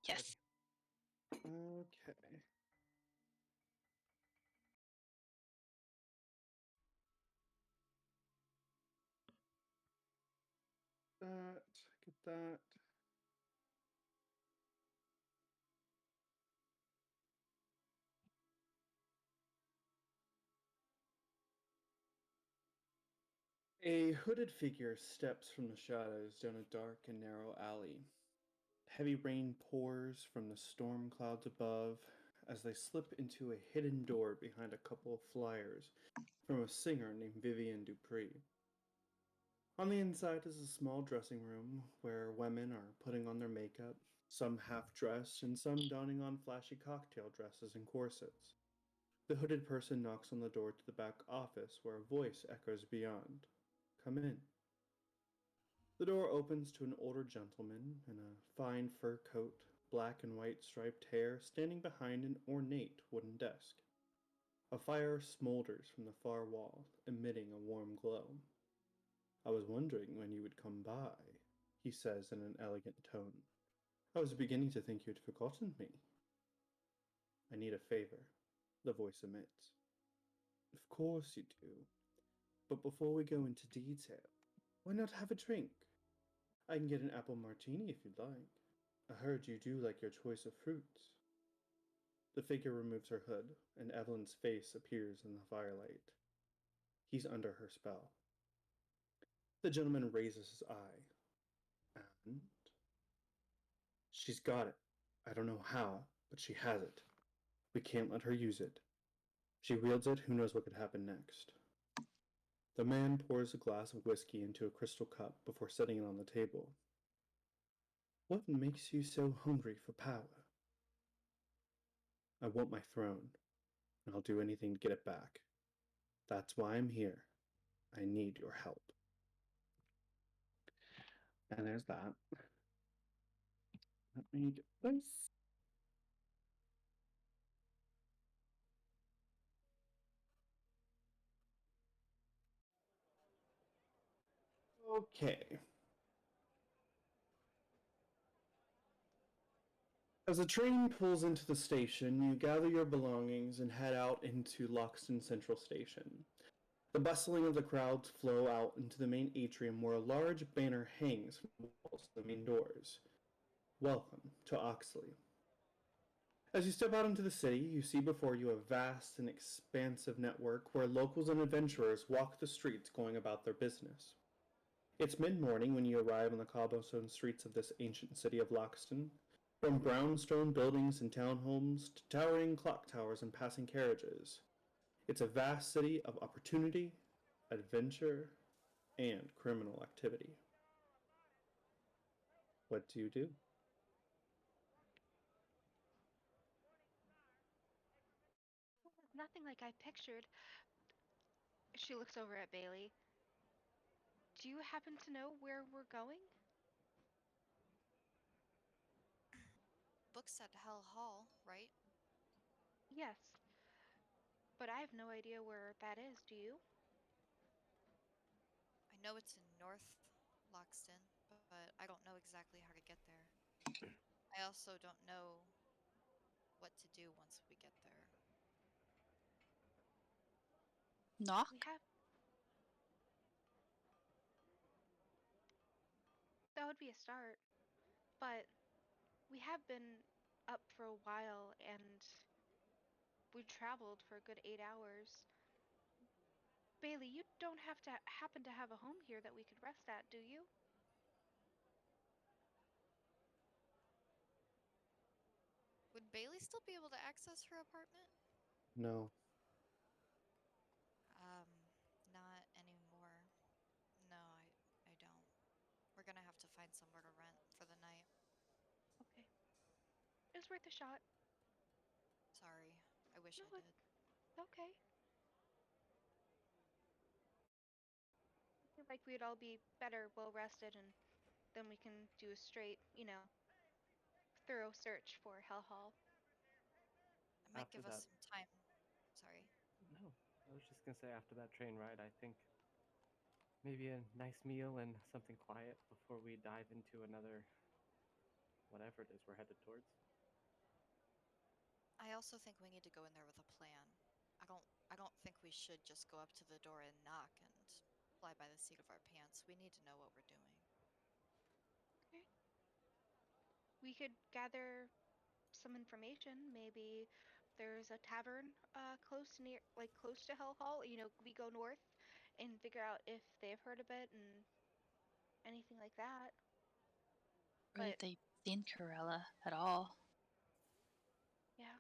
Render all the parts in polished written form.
Yes. Okay. Get that. A hooded figure steps from the shadows down a dark and narrow alley. Heavy rain pours from the storm clouds above as they slip into a hidden door behind a couple of flyers from a singer named Vivian Dupree. On the inside is a small dressing room where women are putting on their makeup, some half dressed and some donning on flashy cocktail dresses and corsets. The hooded person knocks on the door to the back office where a voice echoes beyond. Come in. The door opens to an older gentleman in a fine fur coat, black and white striped hair, standing behind an ornate wooden desk. A fire smolders from the far wall, emitting a warm glow. I was wondering when you would come by, he says in an elegant tone. I was beginning to think you'd forgotten me. I need a favor, the voice emits. Of course you do. But before we go into detail, why not have a drink? I can get an apple martini if you'd like. I heard you do like your choice of fruits. The figure removes her hood, and Evelyn's face appears in the firelight. He's under her spell. The gentleman raises his eye. And? She's got it. I don't know how, but she has it. We can't let her use it. If she wields it, who knows what could happen next. The man pours a glass of whiskey into a crystal cup before setting it on the table. What makes you so hungry for power? I want my throne, and I'll do anything to get it back. That's why I'm here. I need your help. And there's that. Let me get this. Okay. As the train pulls into the station, you gather your belongings and head out into Loxton Central Station. The bustling of the crowds flow out into the main atrium where a large banner hangs from the walls of the main doors. Welcome to Oxley. As you step out into the city, you see before you a vast and expansive network where locals and adventurers walk the streets going about their business. It's mid-morning when you arrive on the cobblestone streets of this ancient city of Loxton. From brownstone buildings and townhomes to towering clock towers and passing carriages, it's a vast city of opportunity, adventure, and criminal activity. What do you do? Nothing like I pictured. She looks over at Baili. Do you happen to know where we're going? Books at Hell Hall, right? Yes, but I have no idea where that is, do you? I know it's in North Loxton, but I don't know exactly how to get there. I also don't know what to do once we get there. We Knock? have. That would be a start. But we have been up for a while and we've traveled for a good 8 hours. Baili, you don't have to happen to have a home here that we could rest at, do you? Would Bailey still be able to access her apartment? No. Um, Not anymore. No, I don't. We're gonna have to find somewhere to rent for the night. Okay. It was worth a shot. Sorry. I wish No, I it's did. okay. I feel like we'd all be better well rested and then we can do a straight, thorough search for Hell Hall. It might After give us that, some time. Sorry. no, I was just gonna say after that train ride, I think maybe a nice meal and something quiet before we dive into another whatever it is we're headed towards. I also think we need to go in there with a plan. I don't think we should just go up to the door and knock and fly by the seat of our pants. We need to know what we're doing. Okay. We could gather some information. Maybe there's a tavern close to Hell Hall. You know, we go north and figure out if they've heard of it and anything like that. Or if they've seen Corella at all. Yeah.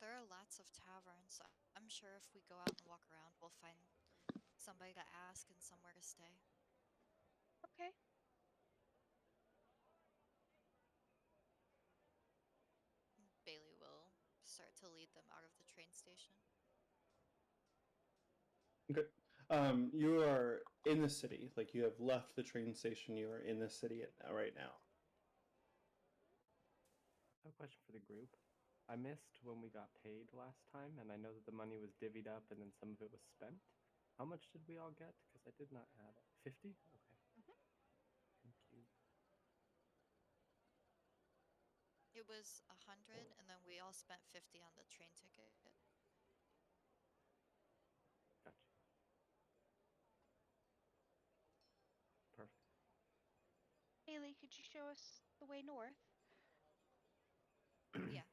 There are lots of taverns. I'm sure if we go out and walk around, we'll find somebody to ask and somewhere to stay. Okay. Baili will start to lead them out of the train station. Okay. You are in the city. Like, you have left the train station. You are in the city right now. I have a question for the group. I missed when we got paid last time, and I know that the money was divvied up and then some of it was spent. How much did we all get? Because I did not add it. 50? Okay. Thank you. It was 100, and then we all spent 50 on the train ticket. Gotcha. Perfect. Baili, could you show us the way north? Yeah.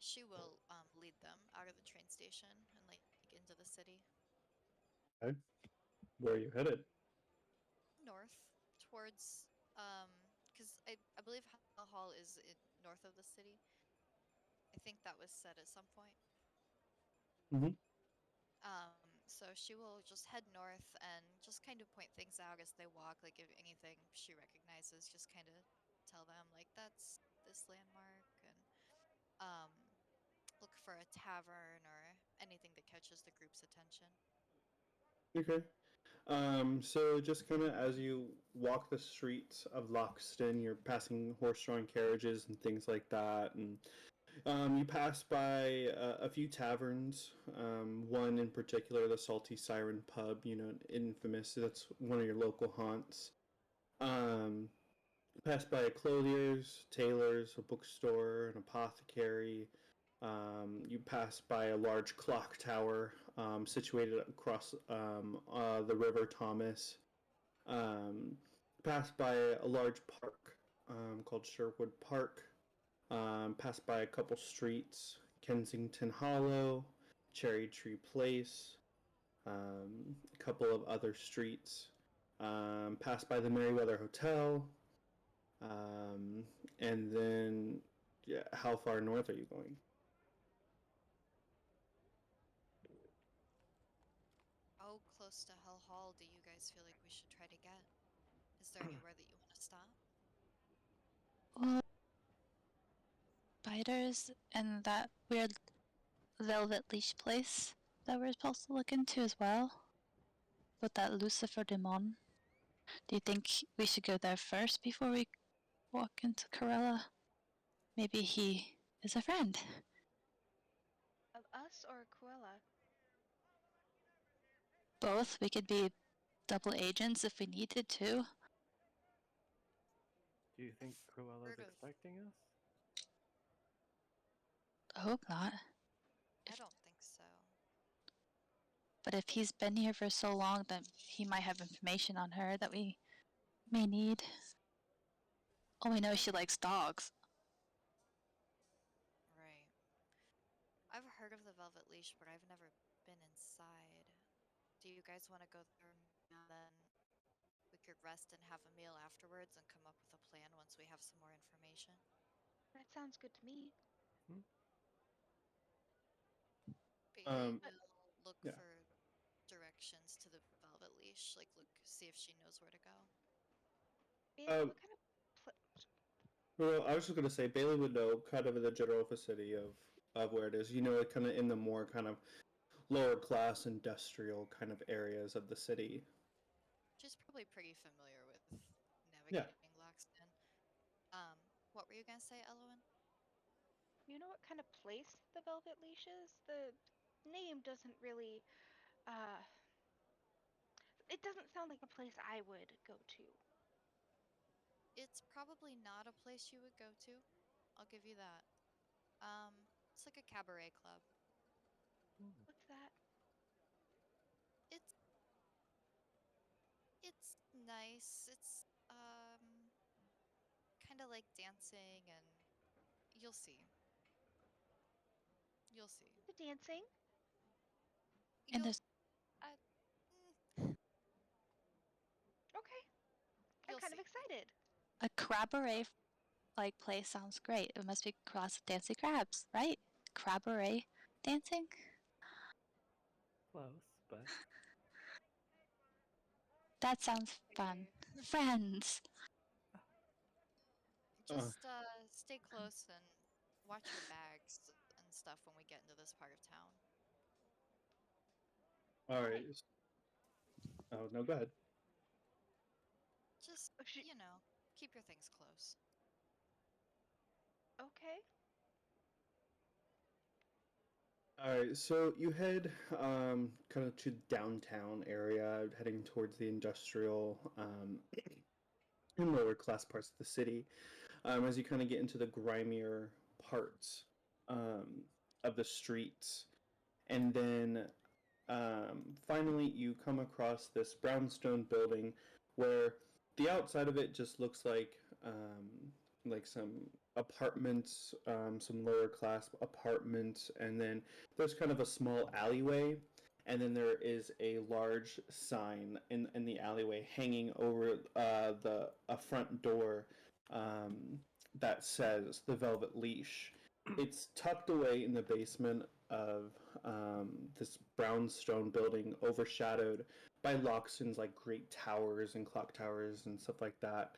She will lead them out of the train station and like into the city. Okay. Where are you headed? North towards because I believe Hell Hall is north of the city. I think that was said at some point. Mm-hmm. So she will just head north and just kind of point things out as they walk, like if anything she recognizes, just kind of tell them like that's this landmark and um look for a tavern or anything that catches the group's attention. Okay. So just kind of as you walk the streets of Loxton, you're passing horse-drawn carriages and things like that, and you pass by a few taverns. One in particular, the Salty Siren Pub. You know, infamous. That's one of your local haunts. Um, pass by a clothier's, tailor's, a bookstore, an apothecary. You pass by a large clock tower situated across the River Thomas. Um, pass by a large park called Sherwood Park. Pass by a couple streets: Kensington Hollow, Cherry Tree Place, a couple of other streets. Pass by the Merryweather Hotel, and then, yeah, how far north are you going? How close to Hell Hall do you guys feel like we should try to get? Is there anywhere that you want to stop? Well, spiders and that weird Velvet Leash place that we're supposed to look into as well. With that Lucifer De'Mon. Do you think we should go there first before we walk into Corella? Maybe he is a friend. Of us or Cruella? Both. We could be double agents if we needed to. Do you think Cruella's Heard of? expecting us? I hope not. I don't think so. But if he's been here for so long, then he might have information on her that we may need. All we know is she likes dogs. Right. I've heard of the Velvet Leash, but I've never been inside. Do you guys want to go there now? Then we could rest and have a meal afterwards and come up with a plan once we have some more information. That sounds good to me. Bailey But will look Yeah. for directions to the Velvet Leash, like look, see if she knows where to go. Bailey, what kind of Well, I was just gonna say Bailey would know kind of in the general vicinity of where it is. You know, kind of in the more kind of lower class industrial kind of areas of the city. She's probably pretty familiar with Yeah. navigating Loxton. What were you gonna say, Elowen? you know what kind of place the Velvet Leash is? The name doesn't really uh it doesn't sound like a place I would go to. It's probably not a place you would go to. I'll give you that. It's like a cabaret club. What's that? It's it's nice. It's kind of like dancing, and you'll see. You'll see. The dancing? And You'll there's uh, mm, Okay. I'm you'll kind of see. excited. a crabaret like place sounds great. It must be cross with Dancy Crabs, right? Crabaret dancing? Close, but That sounds fun. Friends! Just stay close and watch your bags and stuff when we get into this part of town. All Why? right. Oh no, go ahead. Just, Oh, keep your things close. okay. All right, so you head kind of to downtown area, heading towards the industrial and lower class parts of the city. As you kind of get into the grimier parts of the streets, and then finally you come across this brownstone building where the outside of it just looks like some apartments, some lower class apartments, and then there's kind of a small alleyway, and then there is a large sign in the alleyway hanging over the a front door um, that says the Velvet Leash. It's tucked away in the basement of this brownstone building, overshadowed by Loxton's like great towers and clock towers and stuff like that.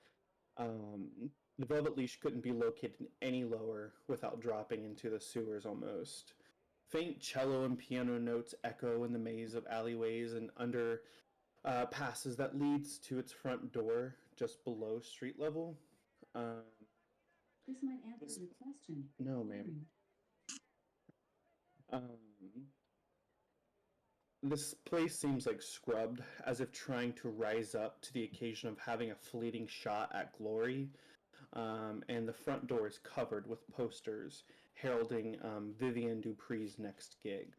The Velvet Leash couldn't be located any lower without dropping into the sewers almost. Faint cello and piano notes echo in the maze of alleyways and under passes that leads to its front door just below street level. Um, This might answer your question. no, ma'am. Um, this place seems like scrubbed, as if trying to rise up to the occasion of having a fleeting shot at glory. And the front door is covered with posters heralding Vivian Dupree's next gig.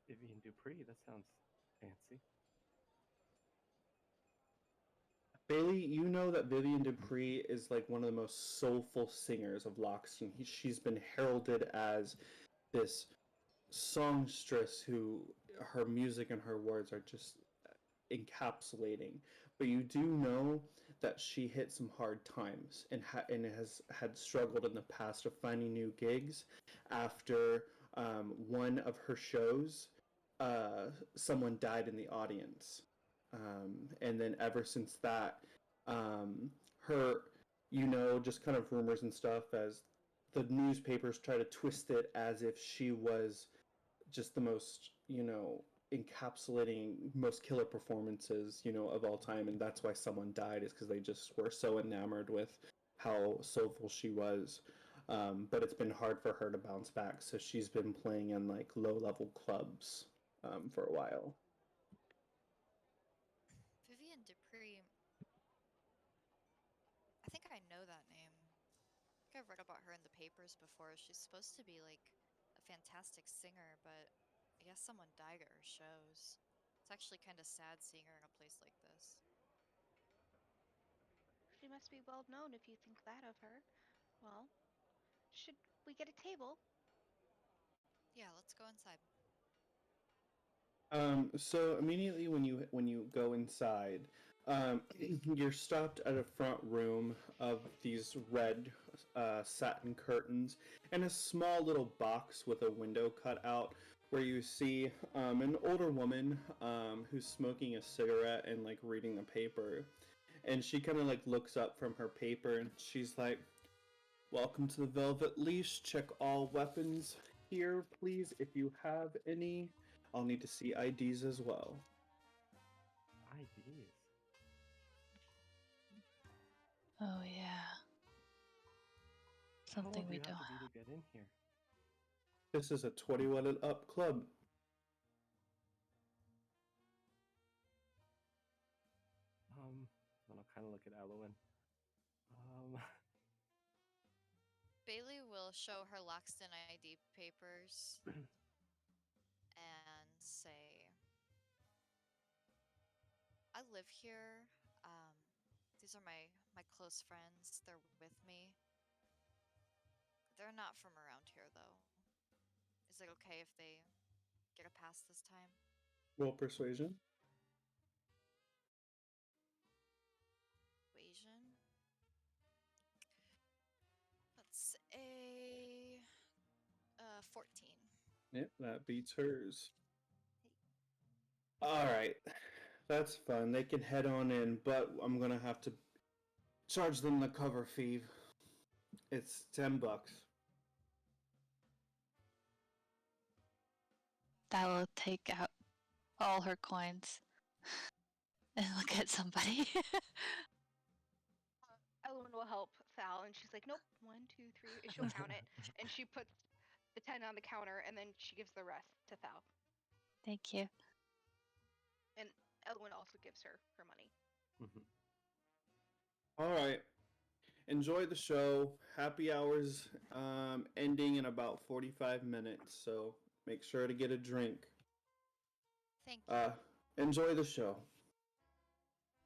Vivian Dupree, that sounds fancy. Baili, you know that Vivian Dupree is like one of the most soulful singers of Loxton. She's been heralded as this songstress who her music and her words are just encapsulating. But you do know that she hit some hard times and has had struggled in the past of finding new gigs after one of her shows. Someone died in the audience, and then ever since that, her, just kind of rumors and stuff as the newspapers try to twist it as if she was just the most, encapsulating most killer performances, of all time, and that's why someone died, is because they just were so enamored with how soulful she was. But it's been hard for her to bounce back, so she's been playing in like low-level clubs for a while. Vivian Dupree, I think I know that name. I think I've read about her in the papers before. She's supposed to be like a fantastic singer, but I guess someone died at her shows. It's actually kind of sad seeing her in a place like this. She must be well known if you think that of her. Well, should we get a table? Yeah, let's go inside. So immediately when you go inside, you're stopped at a front room of these red satin curtains and a small little box with a window cut out where you see an older woman who's smoking a cigarette and like reading the paper, and she kind of like looks up from her paper and she's like, "Welcome to the Velvet Leash. Check all weapons here, please, if you have any. I'll need to see IDs as well." IDs. Oh, yeah. How Something old do we you have don't to be have. to get in here? This is a 21 and up club. and I'll kind of look at Elowen. Baili will show her Loxton ID papers and say, I live here. These are my close friends. They're with me. They're not from around here, though. Is it okay if they get a pass this time? Roll persuasion. Persuasion. That's a 14. Yep, that beats hers. Hey. All right, that's fun. They can head on in, but I'm gonna have to charge them the cover fee. It's $10. That will take out all her coins and look at somebody. Elowen will help Thal, and she's like, nope, 1, 2, 3. And she'll count it, and she puts the 10 on the counter, and then she gives the rest to Thal. Thank you. And Elowen also gives her money. All right. Enjoy the show. Happy hours ending in about 45 minutes, so make sure to get a drink. Thank you. Enjoy the show.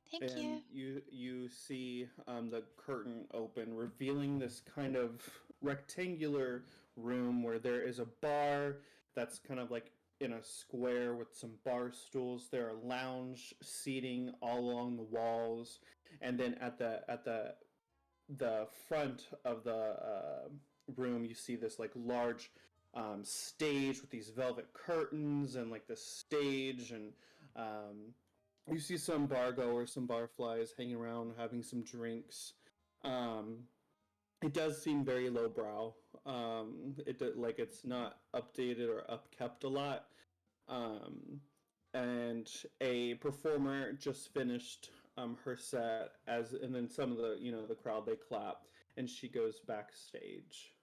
Thank And you see the curtain open, revealing this kind of rectangular room where there is a bar that's kind of like in a square with some bar stools. There are lounge seating all along the walls, and then at the front of the room, you see this like large stage with these velvet curtains and like this stage, and you see some bar goers, some barflies hanging around having some drinks. It does seem very lowbrow. Like it's not updated or upkept a lot. And a performer just finished her set, and then some of the crowd, they clap, and she goes backstage.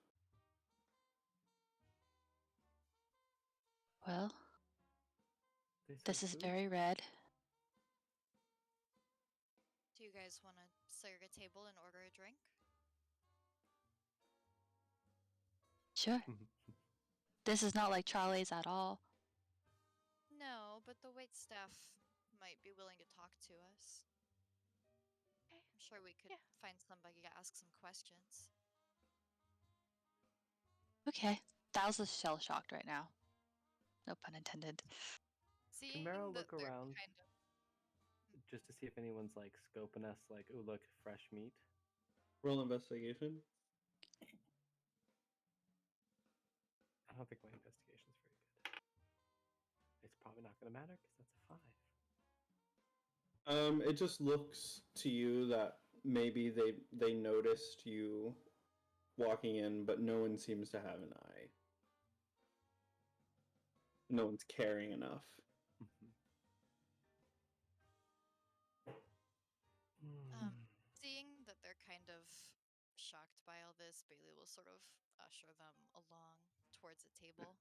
Well, this is very red. Do you guys want to clear a table and order a drink? Sure. This is not like Charlie's at all. No, but the wait staff might be willing to talk to us. Okay. I'm sure we could find somebody to ask some questions. Okay. Thal's is shell-shocked right now. No pun intended. Seeing Meryl that look they're around kind of... just to see if anyone's like scoping us, like, ooh, look, fresh meat? Roll investigation. I don't think my investigation's very good. It's probably not going to matter because that's a 5. It just looks to you that maybe they noticed you walking in, but no one seems to have an eye. No one's caring enough. Seeing that they're kind of shocked by all this, Baili will sort of usher them along towards a table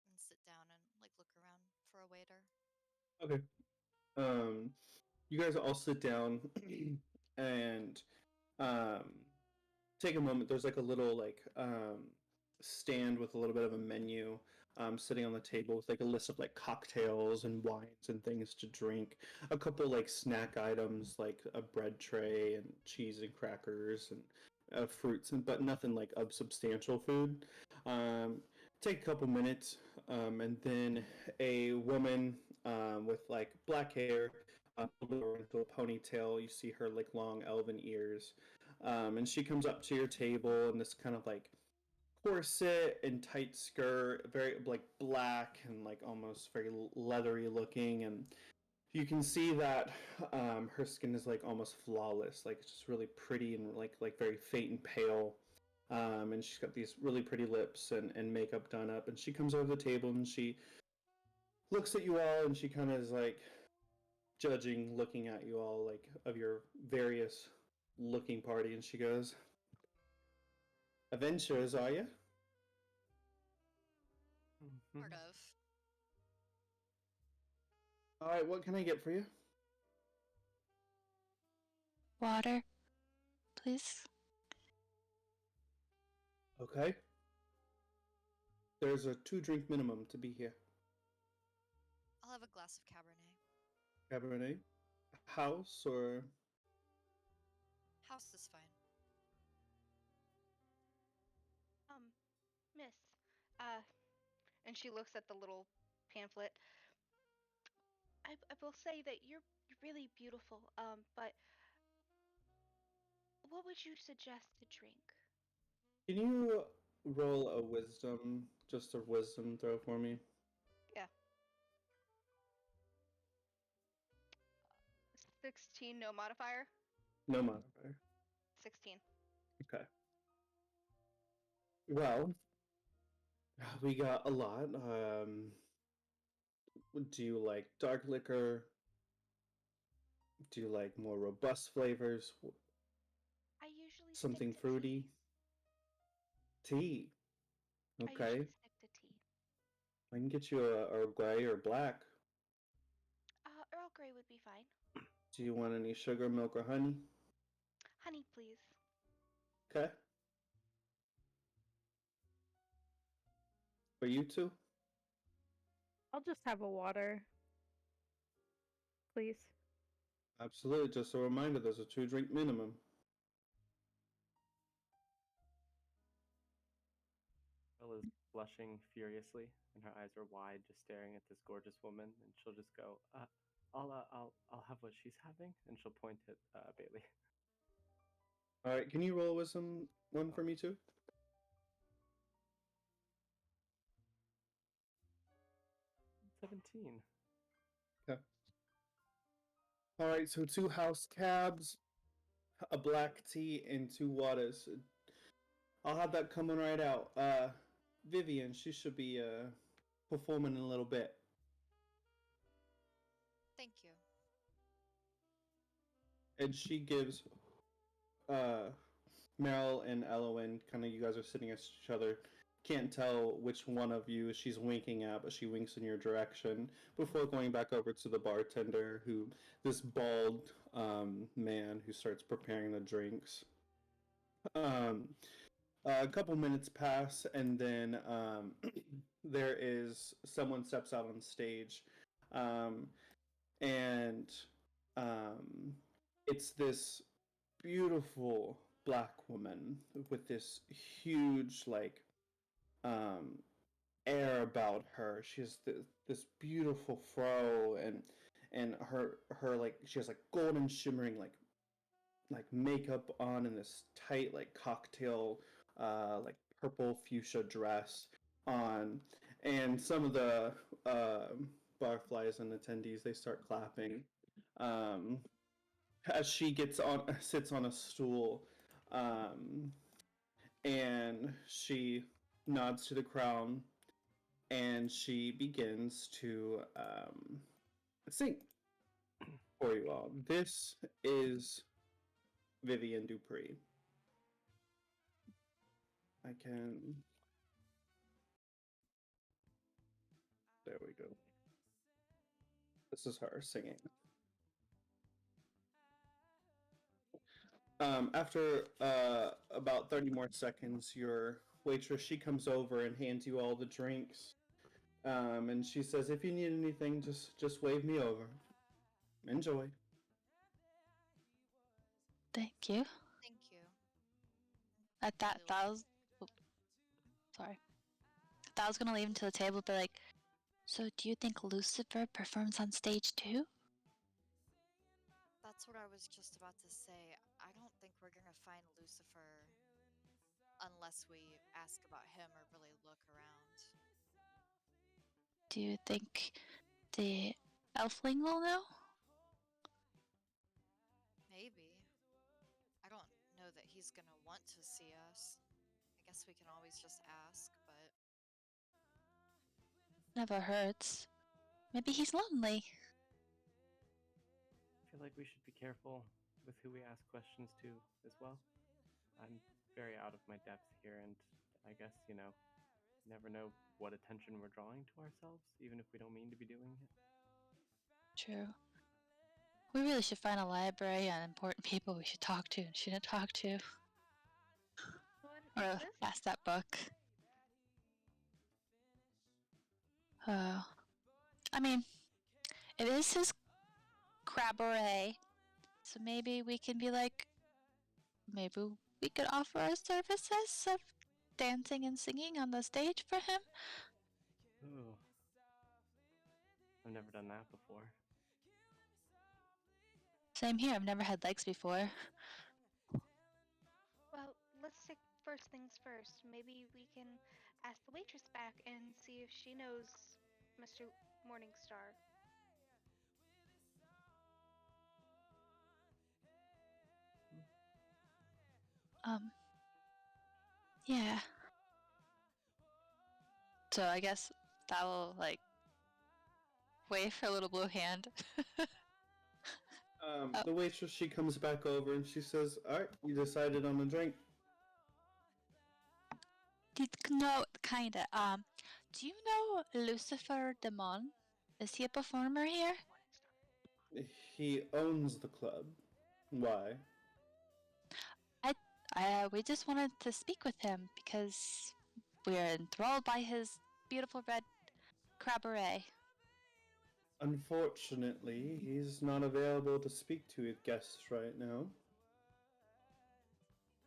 and sit down and like look around for a waiter. Okay. You guys all sit down and take a moment. There's like a little stand with a little bit of a menu sitting on the table with like a list of like cocktails and wines and things to drink. A couple like snack items like a bread tray and cheese and crackers and fruits, but nothing like of substantial food. Take a couple minutes, and then a woman with like black hair, into a ponytail. You see her like long elven ears, and she comes up to your table in this kind of like corset and tight skirt, very like black and like almost very leathery looking, and you can see that her skin is like almost flawless, like it's just really pretty and like very faint and pale. And she's got these really pretty lips and makeup done up, and she comes over the table and she looks at you all, and she kind of is like judging, looking at you all like of your various looking party, and she goes, "Adventurers, are you?" Sort of. All right, what can I get for you? water, please. Okay. There's a 2-drink minimum to be here. I'll have a glass of Cabernet. Cabernet? House or... House is fine. Miss, and she looks at the little pamphlet. I will say that you're really beautiful, but what would you suggest to drink? Can you roll a wisdom, just a wisdom throw for me? Yeah. 16, no modifier? No modifier. 16. Okay. Well, we got a lot. Do you like dark liquor? Do you like more robust flavors? I usually Something stick to fruity? tea. Tea. I usually Okay. stick to tea. I can get you a Earl Grey or black. Earl Grey would be fine. Do you want any sugar, milk, or honey? Honey, please. Okay. For you two? I'll just have a water, please. Absolutely. Just a reminder, there's a 2-drink minimum. Bella's blushing furiously, and her eyes are wide, just staring at this gorgeous woman. And she'll just go, I'll have what she's having," and she'll point at Baili. All right. Can you roll wisdom one for me too? 17. Okay. All right. So 2 house cabs, a black tea, and 2 waters. I'll have that coming right out. Vivian, she should be performing in a little bit. Thank you. And she gives Meryl and Elowen, kind of, you guys are sitting next to each other. Can't tell which one of you she's winking at, but she winks in your direction before going back over to the bartender, this bald man who starts preparing the drinks. A couple minutes pass, and then there is someone steps out on stage, and it's this beautiful black woman with this huge air about her. She has this beautiful fro, and her like she has like golden shimmering like makeup on, and this tight like cocktail like purple fuchsia dress on, and some of the barflies and attendees, they start clapping as she sits on a stool, and she nods to the crowd, and she begins to sing for you all. This is Vivian Dupree. I can... There we go. This is her singing. After about 30 more seconds, your waitress, she comes over and hands you all the drinks. And she says, if you need anything, just wave me over. Enjoy. Thank you. Thank you. At that, Really that was. Oh, sorry. I was gonna leave him to the table, but like, so do you think Lucifer performs on stage too? That's what I was just about to say. I don't think we're gonna find Lucifer unless we ask about him or really look around. Do you think the elfling will know? Maybe. I don't know that he's gonna want to see us. I guess we can always just ask, but Never hurts. Maybe he's lonely. I feel like we should be careful with who we ask questions to as well. I'm very out of my depth here, and I guess, never know what attention we're drawing to ourselves, even if we don't mean to be doing it. True. We really should find a library and important people we should talk to and shouldn't talk to. One Or exists? pass that book. I mean, it is his Crabaret, so maybe we can be like, maybe we could offer our services of dancing and singing on the stage for him. Ooh. I've never done that before. Same here, I've never had legs before. Well, let's take first things first. Maybe we can ask the waitress back and see if she knows Mr. Morningstar. Yeah. So I guess that will, like, wave her little blue hand. The waitress, she comes back over and she says, "Alright, you decided on a drink." No, kinda. Do you know Lucifer De'Mon? Is he a performer here? He owns the club. Why? We just wanted to speak with him because we're enthralled by his beautiful red Crabaret. Unfortunately, he's not available to speak to his guests right now.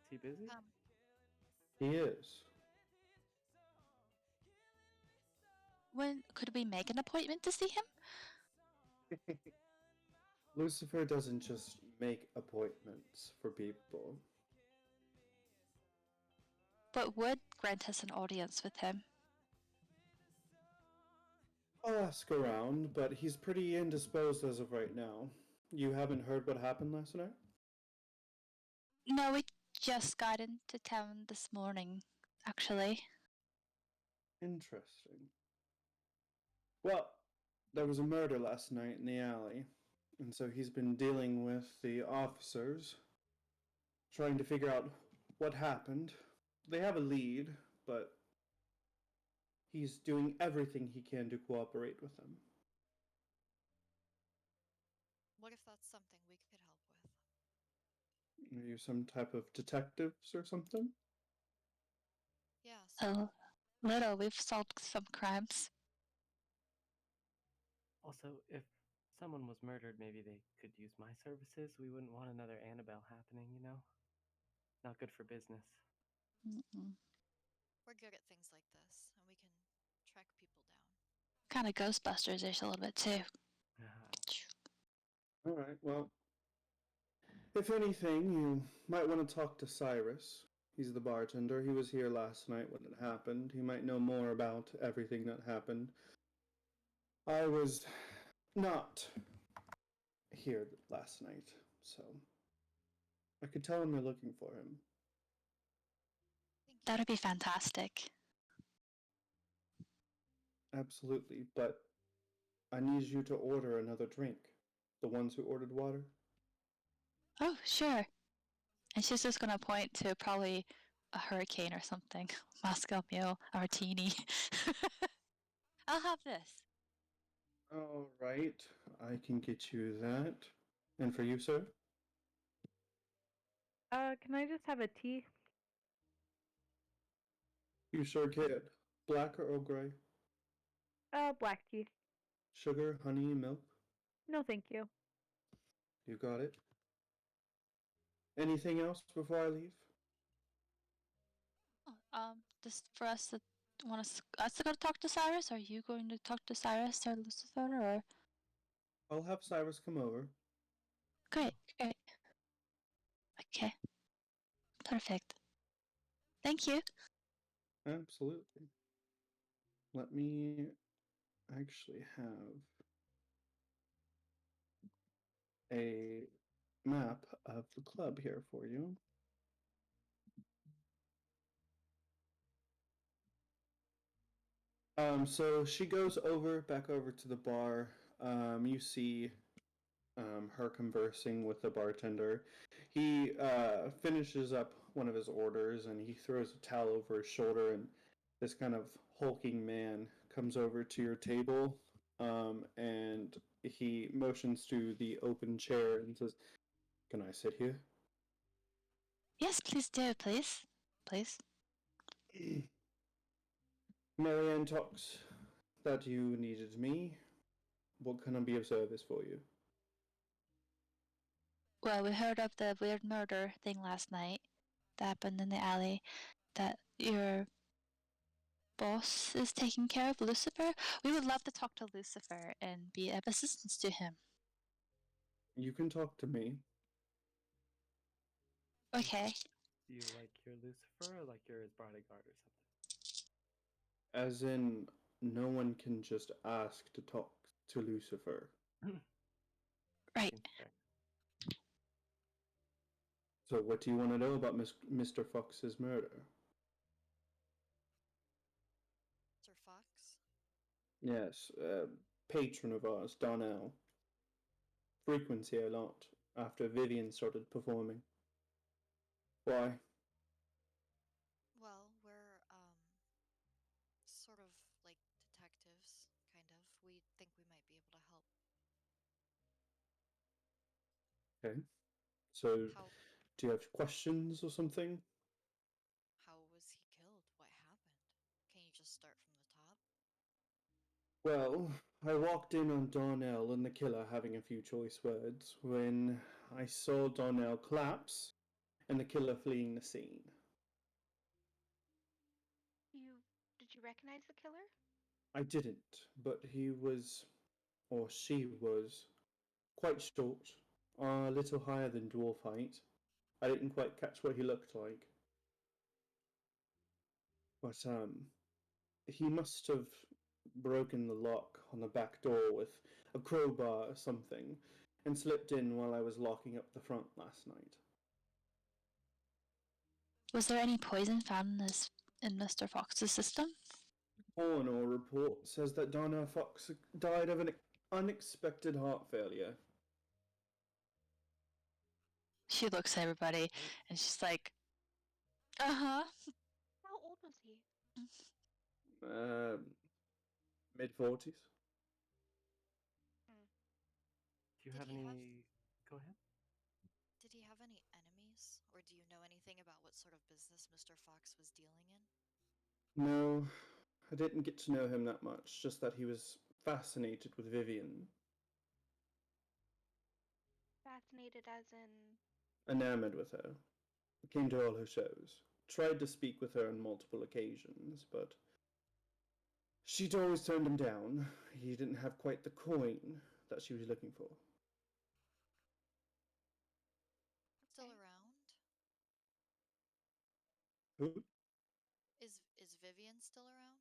Is he busy? He is. When could we make an appointment to see him? Lucifer doesn't just make appointments for people. But would grant us an audience with him. I'll ask around, but he's pretty indisposed as of right now. You haven't heard what happened last night? No, we just got into town this morning, actually. Interesting. Well, there was a murder last night in the alley, and so he's been dealing with the officers, trying to figure out what happened. They have a lead, but he's doing everything he can to cooperate with them. What if that's something we could help with? Are you some type of detectives or something? Yeah, A little. We've solved some crimes. Also, if someone was murdered, maybe they could use my services. We wouldn't want another Annabelle happening, you know? Not good for business. Mm-mm. we're good at things like this, and we can track people down. Kind of Ghostbusters-ish a little bit too. Alright, well, if anything, you might want to talk to Cyrus. He's the bartender. He was here last night when it happened. He might know more about everything that happened. I was not here last night, so I could tell him you're looking for him. Thank you. That would be fantastic. Absolutely, but I need you to order another drink. The ones who ordered water? Oh, sure. And she's just gonna point to probably a hurricane or something. Moscow Mule, a martini. I'll have this. Alright, I can get you that. And for you, sir? Can I just have a tea? You sure can. Black or Earl Grey? Black tea. Sugar, honey, milk? No, thank you. You got it. Anything else before I leave? Just for us to us to go to talk to Cyrus? Are you going to talk to Cyrus or Lucifer or? I'll have Cyrus come over. Great. Okay. Perfect. Thank you. Absolutely. Let me actually have a map of the club here for you. So she goes back over to the bar. You see her conversing with the bartender. He finishes up one of his orders and he throws a towel over his shoulder, and this kind of hulking man comes over to your table and he motions to the open chair and says, "Can I sit here?" Yes, please do, please. Please. Marianne talks that you needed me. What can I be of service for you? Well, we heard of the weird murder thing last night that happened in the alley that your boss is taking care of, Lucifer. We would love to talk to Lucifer and be of assistance to him. You can talk to me. Okay. Do you like your Lucifer or like you're his bodyguard or something? As in, no one can just ask to talk to Lucifer. Right. Seems fair. So, what do you want to know about Mr. Fox's murder? Mr. Fox? Yes, patron of ours, Darnell. Frequency a lot after Vivian started performing. Why? Well, we're sort of like detectives, kind of. We think we might be able to help. Okay. So, How do you have questions or something? how was he killed? What happened? Can you just start from the top? Well, I walked in on Darnell and the killer having a few choice words when I saw Darnell collapse and the killer fleeing the scene. Did you recognize the killer? I didn't, but he was, or she was, quite short, a little higher than dwarf height. I didn't quite catch what he looked like. But, he must have broken the lock on the back door with a crowbar or something and slipped in while I was locking up the front last night. Was there any poison found in Mr. Fox's system? Coroner report says that Donna Fox died of an unexpected heart failure. She looks at everybody and she's like, uh-huh. How old was he? Mid-40s. Do you Did have he any? have Go ahead. did he have any enemies? Or do you know anything about what sort of business Mr. Fox was dealing in? No, I didn't get to know him that much, just that he was fascinated with Vivian. Fascinated as in. Enamored with her. Came to all her shows. Tried to speak with her on multiple occasions, but she'd always turned him down. He didn't have quite the coin that she was looking for. Still Okay. around? Who? Is Vivian still around?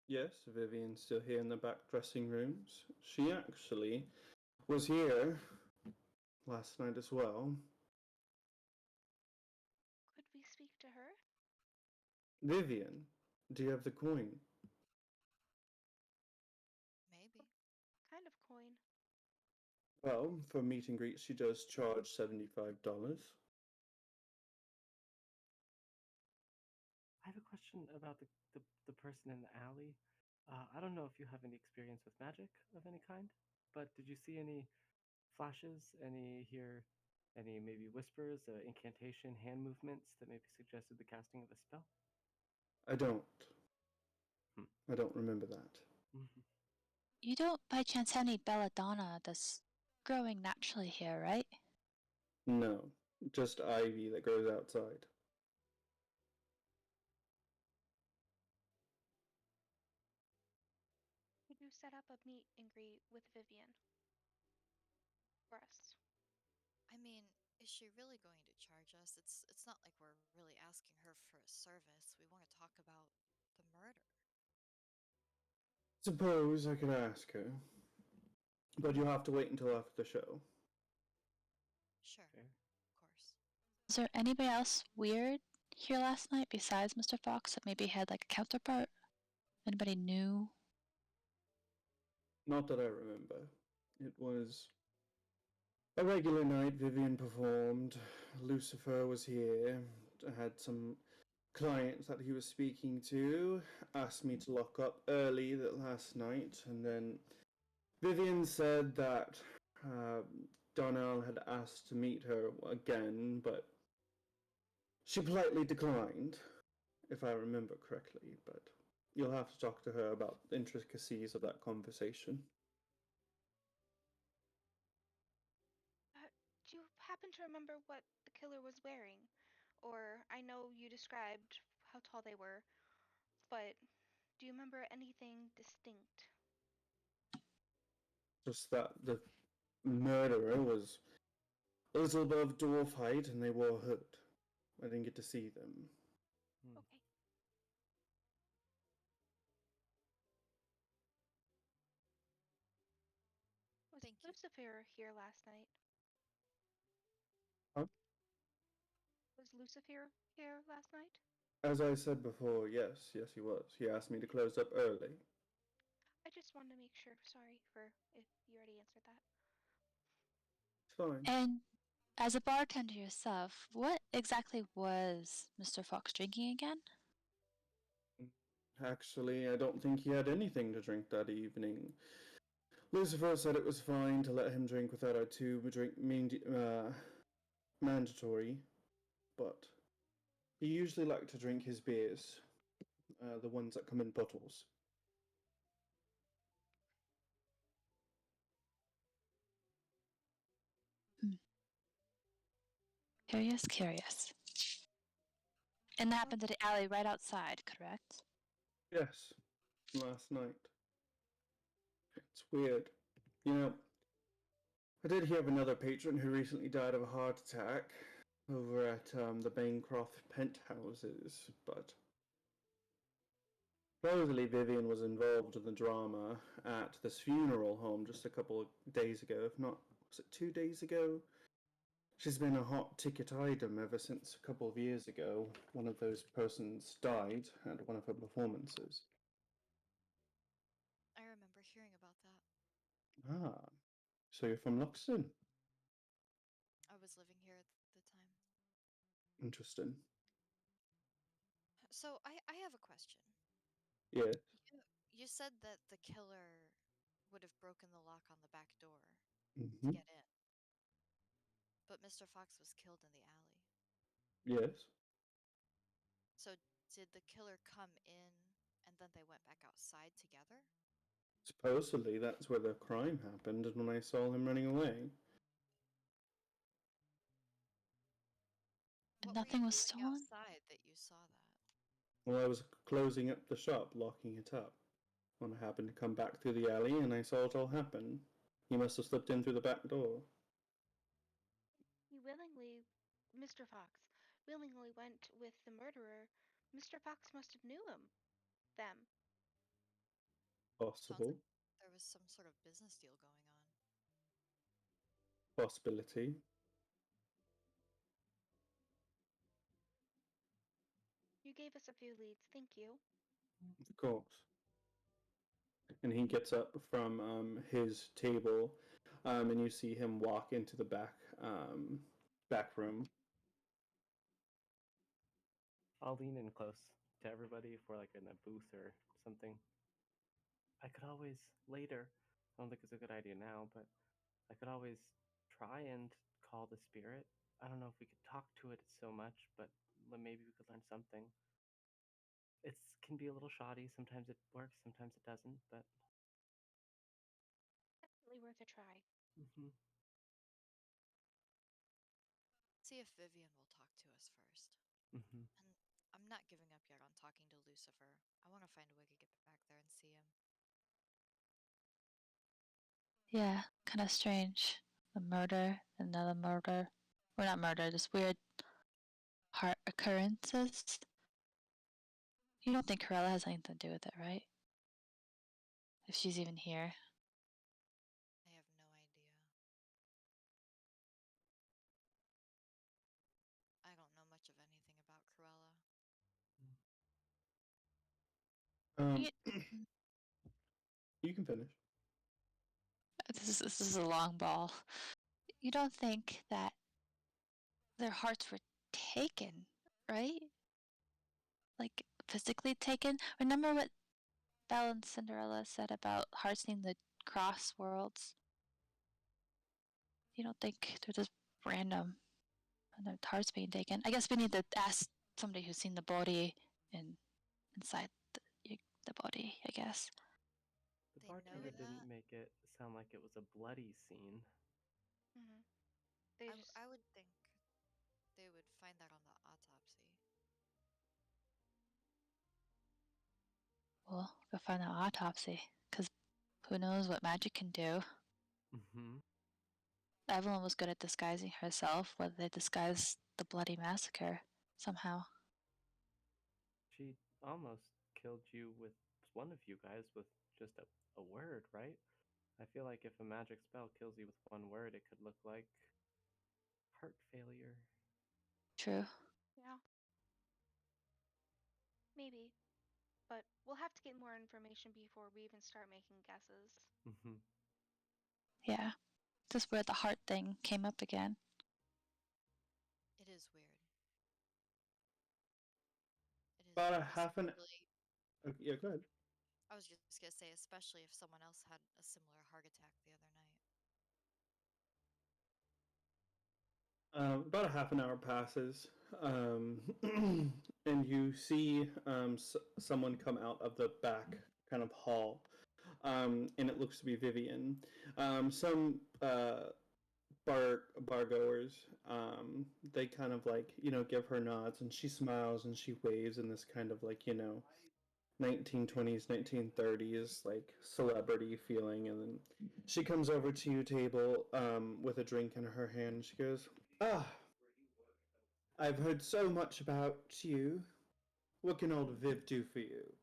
Yes, Vivian's still here in the back dressing rooms. She actually was here last night as well. Could we speak to her? Vivian, do you have the coin? Maybe. What kind of coin? Well, for meet and greet, she does charge $75. I have a question about the person in the alley. I don't know if you have any experience with magic of any kind, but did you see any flashes, hear any maybe whispers, incantation, hand movements that maybe suggested the casting of a spell? I don't. Hmm. I don't remember that. Mm-hmm. You don't by chance have any belladonna that's growing naturally here, right? No, just ivy that grows outside. Could you set up a meet and greet with Vivian for us? I mean, is she really going to charge us? It's not like we're really asking her for a service. We want to talk about the murder. Suppose I could ask her, but you'll have to wait until after the show. Sure, Fair. of course. Was there anybody else weird here last night besides Mr. Fox that maybe had like a counterpart? Anybody new? Not that I remember. It was a regular night. Vivian performed. Lucifer was here. I had some clients that he was speaking to. Asked me to lock up early that last night, and then Vivian said that Donnell had asked to meet her again, but she politely declined, if I remember correctly. But you'll have to talk to her about the intricacies of that conversation. Do you happen to remember what the killer was wearing? Or I know you described how tall they were, but do you remember anything distinct? Just that the murderer was a little above dwarf height and they wore a hood. I didn't get to see them. Okay. Was Thank you. Lucifer here last night? Huh? Was Lucifer here last night? As I said before, yes, he was. He asked me to close up early. I just wanted to make sure. Sorry for if you already answered that. It's fine. And as a bartender yourself, what exactly was Mr. Fox drinking again? Actually, I don't think he had anything to drink that evening. Lucifer said it was fine to let him drink without our two drink mandatory, but he usually liked to drink his beers, the ones that come in bottles. Curious, curious. And that happened at the alley right outside, correct? Yes, last night. It's weird. You know, I did hear of another patron who recently died of a heart attack over at the Bancroft Penthouses, but supposedly Vivian was involved in the drama at this funeral home just a couple of days ago, if not, was it 2 days ago? She's been a hot ticket item ever since a couple of years ago. One of those persons died at one of her performances. I remember hearing about that. Ah, so you're from Loxton? I was living here at the time. Interesting. So I have a question. Yes. You said that the killer would have broken the lock on the back door to Mm-hmm. get in, but Mr. Fox was killed in the alley. Yes. So did the killer come in and then they went back outside together? Supposedly that's where the crime happened, and when I saw him running away. What were Nothing you was doing stolen? outside that you saw that? Well, I was closing up the shop, locking it up, when I happened to come back through the alley and I saw it all happen. He must have slipped in through the back door. He willingly, Mr. Fox, willingly went with the murderer. Mr. Fox must have knew them. Sounds Possible. like there was some sort of business deal going on. Possibility. You gave us a few leads. Thank you. Of course. And he gets up from his table, and you see him walk into the back room. I'll lean in close to everybody if we're like in a booth or something. I could always later. I don't think it's a good idea now, but I could always try and call the spirit. I don't know if we could talk to it so much, but maybe we could learn something. It can be a little shoddy. Sometimes it works, sometimes it doesn't. But Definitely worth a try. mm-hmm. See if Vivian will talk to us first. Mm-hmm. And I'm not giving up yet on talking to Lucifer. I want to find a way to get back there and see him. Yeah, kind of strange. A murder, another murder. Or not murder, just weird heart occurrences. You don't think Corella has anything to do with it, right? If she's even here. I have no idea. I don't know much of anything about Cruella. You can finish. This is a long ball. You don't think that their hearts were taken, right? Like physically taken? Remember what Belle and Cinderella said about hearts needing to cross worlds. You don't think they're just random and their hearts being taken? I guess we need to ask somebody who's seen the body inside the body, I guess. The They bartender know didn't that. make it sound like it was a bloody scene. They just I would think they would find that on the autopsy. Well, go find the autopsy, because who knows what magic can do. Mm-hmm. Evelyn was good at disguising herself, whether they disguised the bloody massacre somehow. She almost killed you with one of you guys with just a word, right? I feel like if a magic spell kills you with one word, it could look like heart failure. True. yeah, maybe. But we'll have to get more information before we even start making guesses. Mm-hmm. Yeah. This is where the heart thing came up again. It is weird. It is About a weird, half an. especially. Yeah, go ahead. I was just gonna say, especially if someone else had a similar heart attack the other night. About a half an hour passes, and you see someone come out of the back kind of hall, and it looks to be Vivian. Some bar goers, they kind of like give her nods, and she smiles and she waves in this kind of like 1920s 1930s like celebrity feeling, and then she comes over to your table with a drink in her hand. She goes, "Ah, I've heard so much about you. What can old Viv do for you?"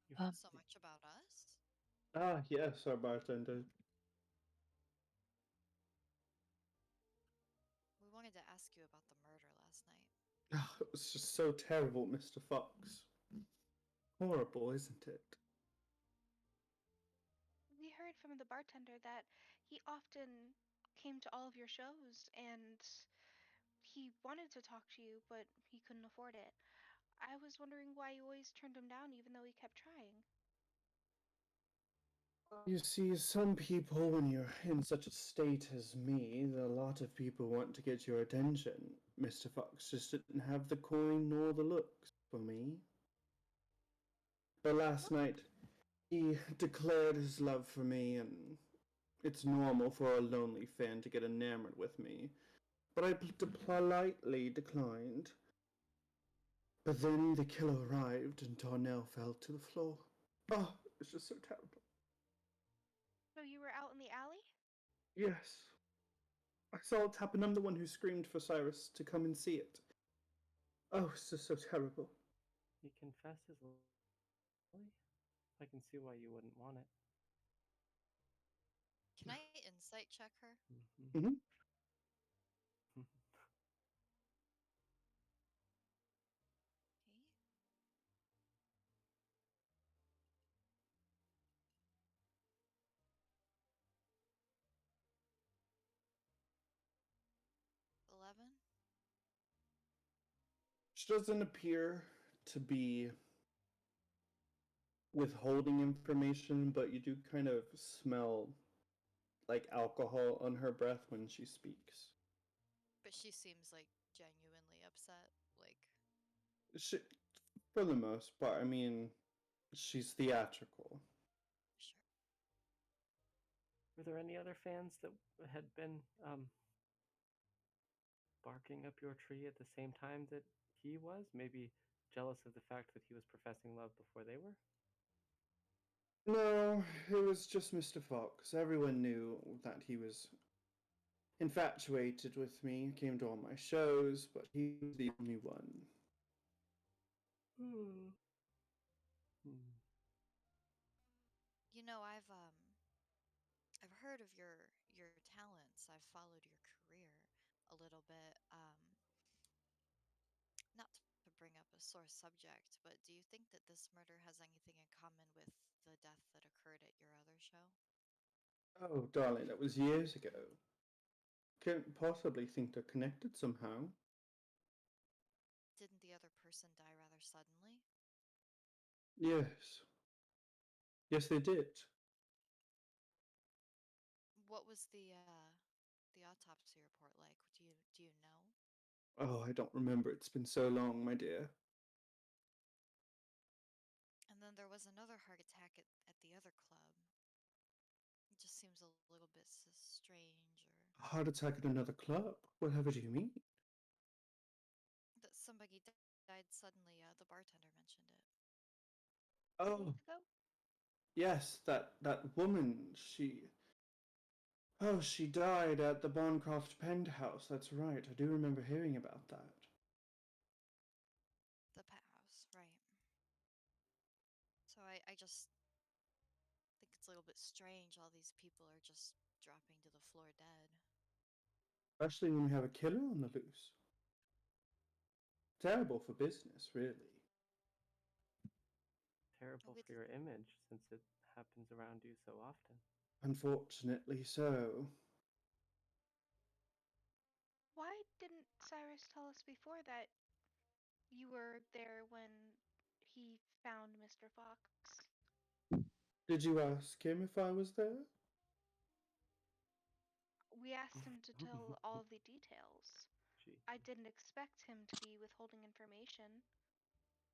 You, Um, So much about us? "Ah, yes, our bartender." We wanted to ask you about the murder last night. "Ah, it was just so terrible, Mr. Fox. Horrible, isn't it?" We heard from the bartender that he often came to all of your shows and he wanted to talk to you, but he couldn't afford it. I was wondering why you always turned him down even though he kept trying. You see, some people, when you're in such a state as me, a lot of people want to get your attention. Mr. Fox just didn't have the coin nor the looks for me. But last What? night, he declared his love for me, and it's normal for a lonely fan to get enamored with me. But I politely declined. But then the killer arrived, and Darnell fell to the floor. Oh, it's just so terrible. So you were out in the alley? Yes, I saw it happen. I'm the one who screamed for Cyrus to come and see it. Oh, it's just so terrible. he confessed his love. I can see why you wouldn't want it. Can I insight check her? Mm-hmm. Mm-hmm. Okay. 11? She doesn't appear to be withholding information, but you do kind of smell like alcohol on her breath when she speaks. But she seems like genuinely upset. Like, She, for the most part, I mean, she's theatrical. sure. Were there any other fans that had been barking up your tree at the same time that he was? Maybe jealous of the fact that he was professing love before they were? No, it was just Mr. Fox. Everyone knew that he was infatuated with me. He came to all my shows, but he was the only one. Hmm. Hmm. You know, I've heard of your talents. I've followed your career a little bit. Not to bring up a sore subject, but do you think that this murder has anything in common with the death that occurred at your other show? Oh, darling, that was years ago. Can't possibly think they're connected somehow. Didn't the other person die rather suddenly? Yes. Yes, they did. What was the autopsy report like? Do you know? Oh, I don't remember. It's been so long, my dear. And then there was another heart attack at the other club. It just seems a little bit strange, A heart attack at another club? Whatever do you mean? that somebody died suddenly. The bartender mentioned it. Oh, Days ago? yes, that woman. She died at the Barncroft Penthouse. That's right. I do remember hearing about that. The penthouse, right? So I just think it's a little bit strange. All these people are just dropping to the floor dead. Especially when we have a killer on the loose. Terrible for business, really. Terrible With for your image since it happens around you so often. Unfortunately so. Why didn't Cyrus tell us before that you were there when he found Mr. Fox? Did you ask him if I was there? We asked him to tell all of the details. Gee. I didn't expect him to be withholding information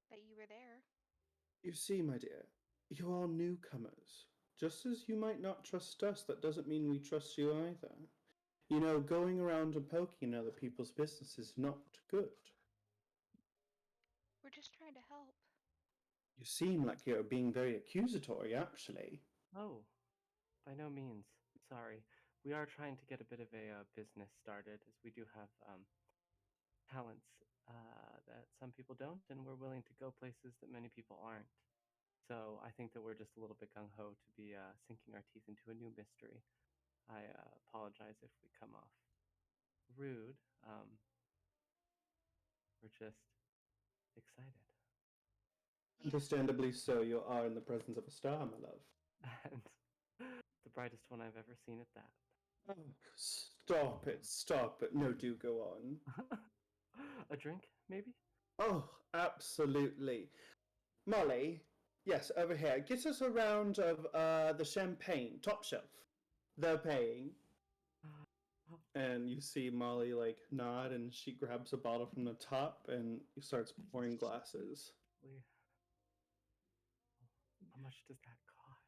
that you were there. You see, my dear, you are newcomers. Just as you might not trust us, that doesn't mean we trust you either. You know, going around and poking other people's business is not good. We're just trying to help. You seem like you're being very accusatory, actually. Oh, by no means. Sorry. We are trying to get a bit of a business started, as we do have talents that some people don't, and we're willing to go places that many people aren't. So I think that we're just a little bit gung ho to be sinking our teeth into a new mystery. I apologize if we come off rude. We're just excited. yeah, Understandably so, you are in the presence of a star, my love. And the brightest one I've ever seen at that. Oh, stop it, stop it. No, do go on. A drink, maybe? Oh, absolutely. Molly, yes, over here. Get us a round of the champagne, top shelf. They're paying. And you see Molly like nod, and she grabs a bottle from the top and starts pouring glasses. How much does that cost?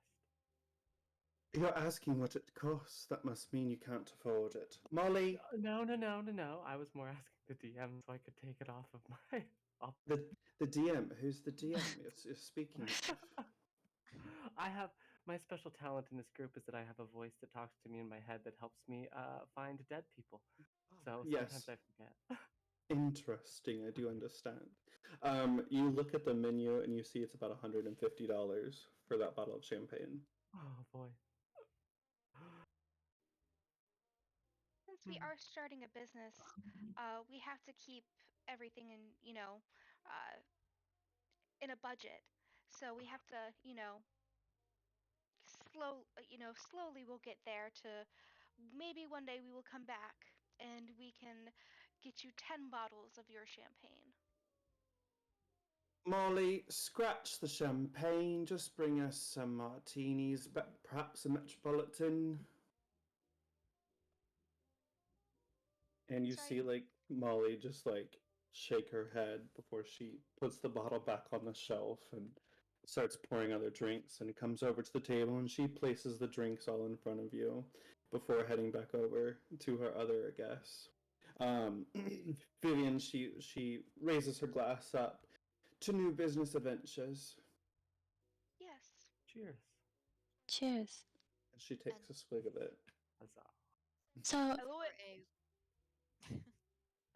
You're asking what it costs. That must mean you can't afford it. Molly, No. I was more asking the DM so I could take it off of my. the DM. Who's the DM you're speaking of? I have my special talent in this group is that I have a voice that talks to me in my head that helps me find dead people. So sometimes Yes. I forget. Interesting. I do understand. You look at the menu and you see it's about $150 for that bottle of champagne. Oh boy. Since we are starting a business, we have to keep everything uh, in a budget. So we have to, slowly we'll get there to maybe one day we will come back and we can get you 10 bottles of your champagne. Molly, scratch the champagne. Just bring us some martinis, but perhaps a Metropolitan. And you Sorry. see, like, Molly just, like, shake her head before she puts the bottle back on the shelf and starts pouring other drinks. And comes over to the table and she places the drinks all in front of you before heading back over to her other guests. Vivian, she raises her glass up to new business adventures. Yes. Cheers. Cheers. And she takes a swig of it. Huzzah. So, Elowen, for a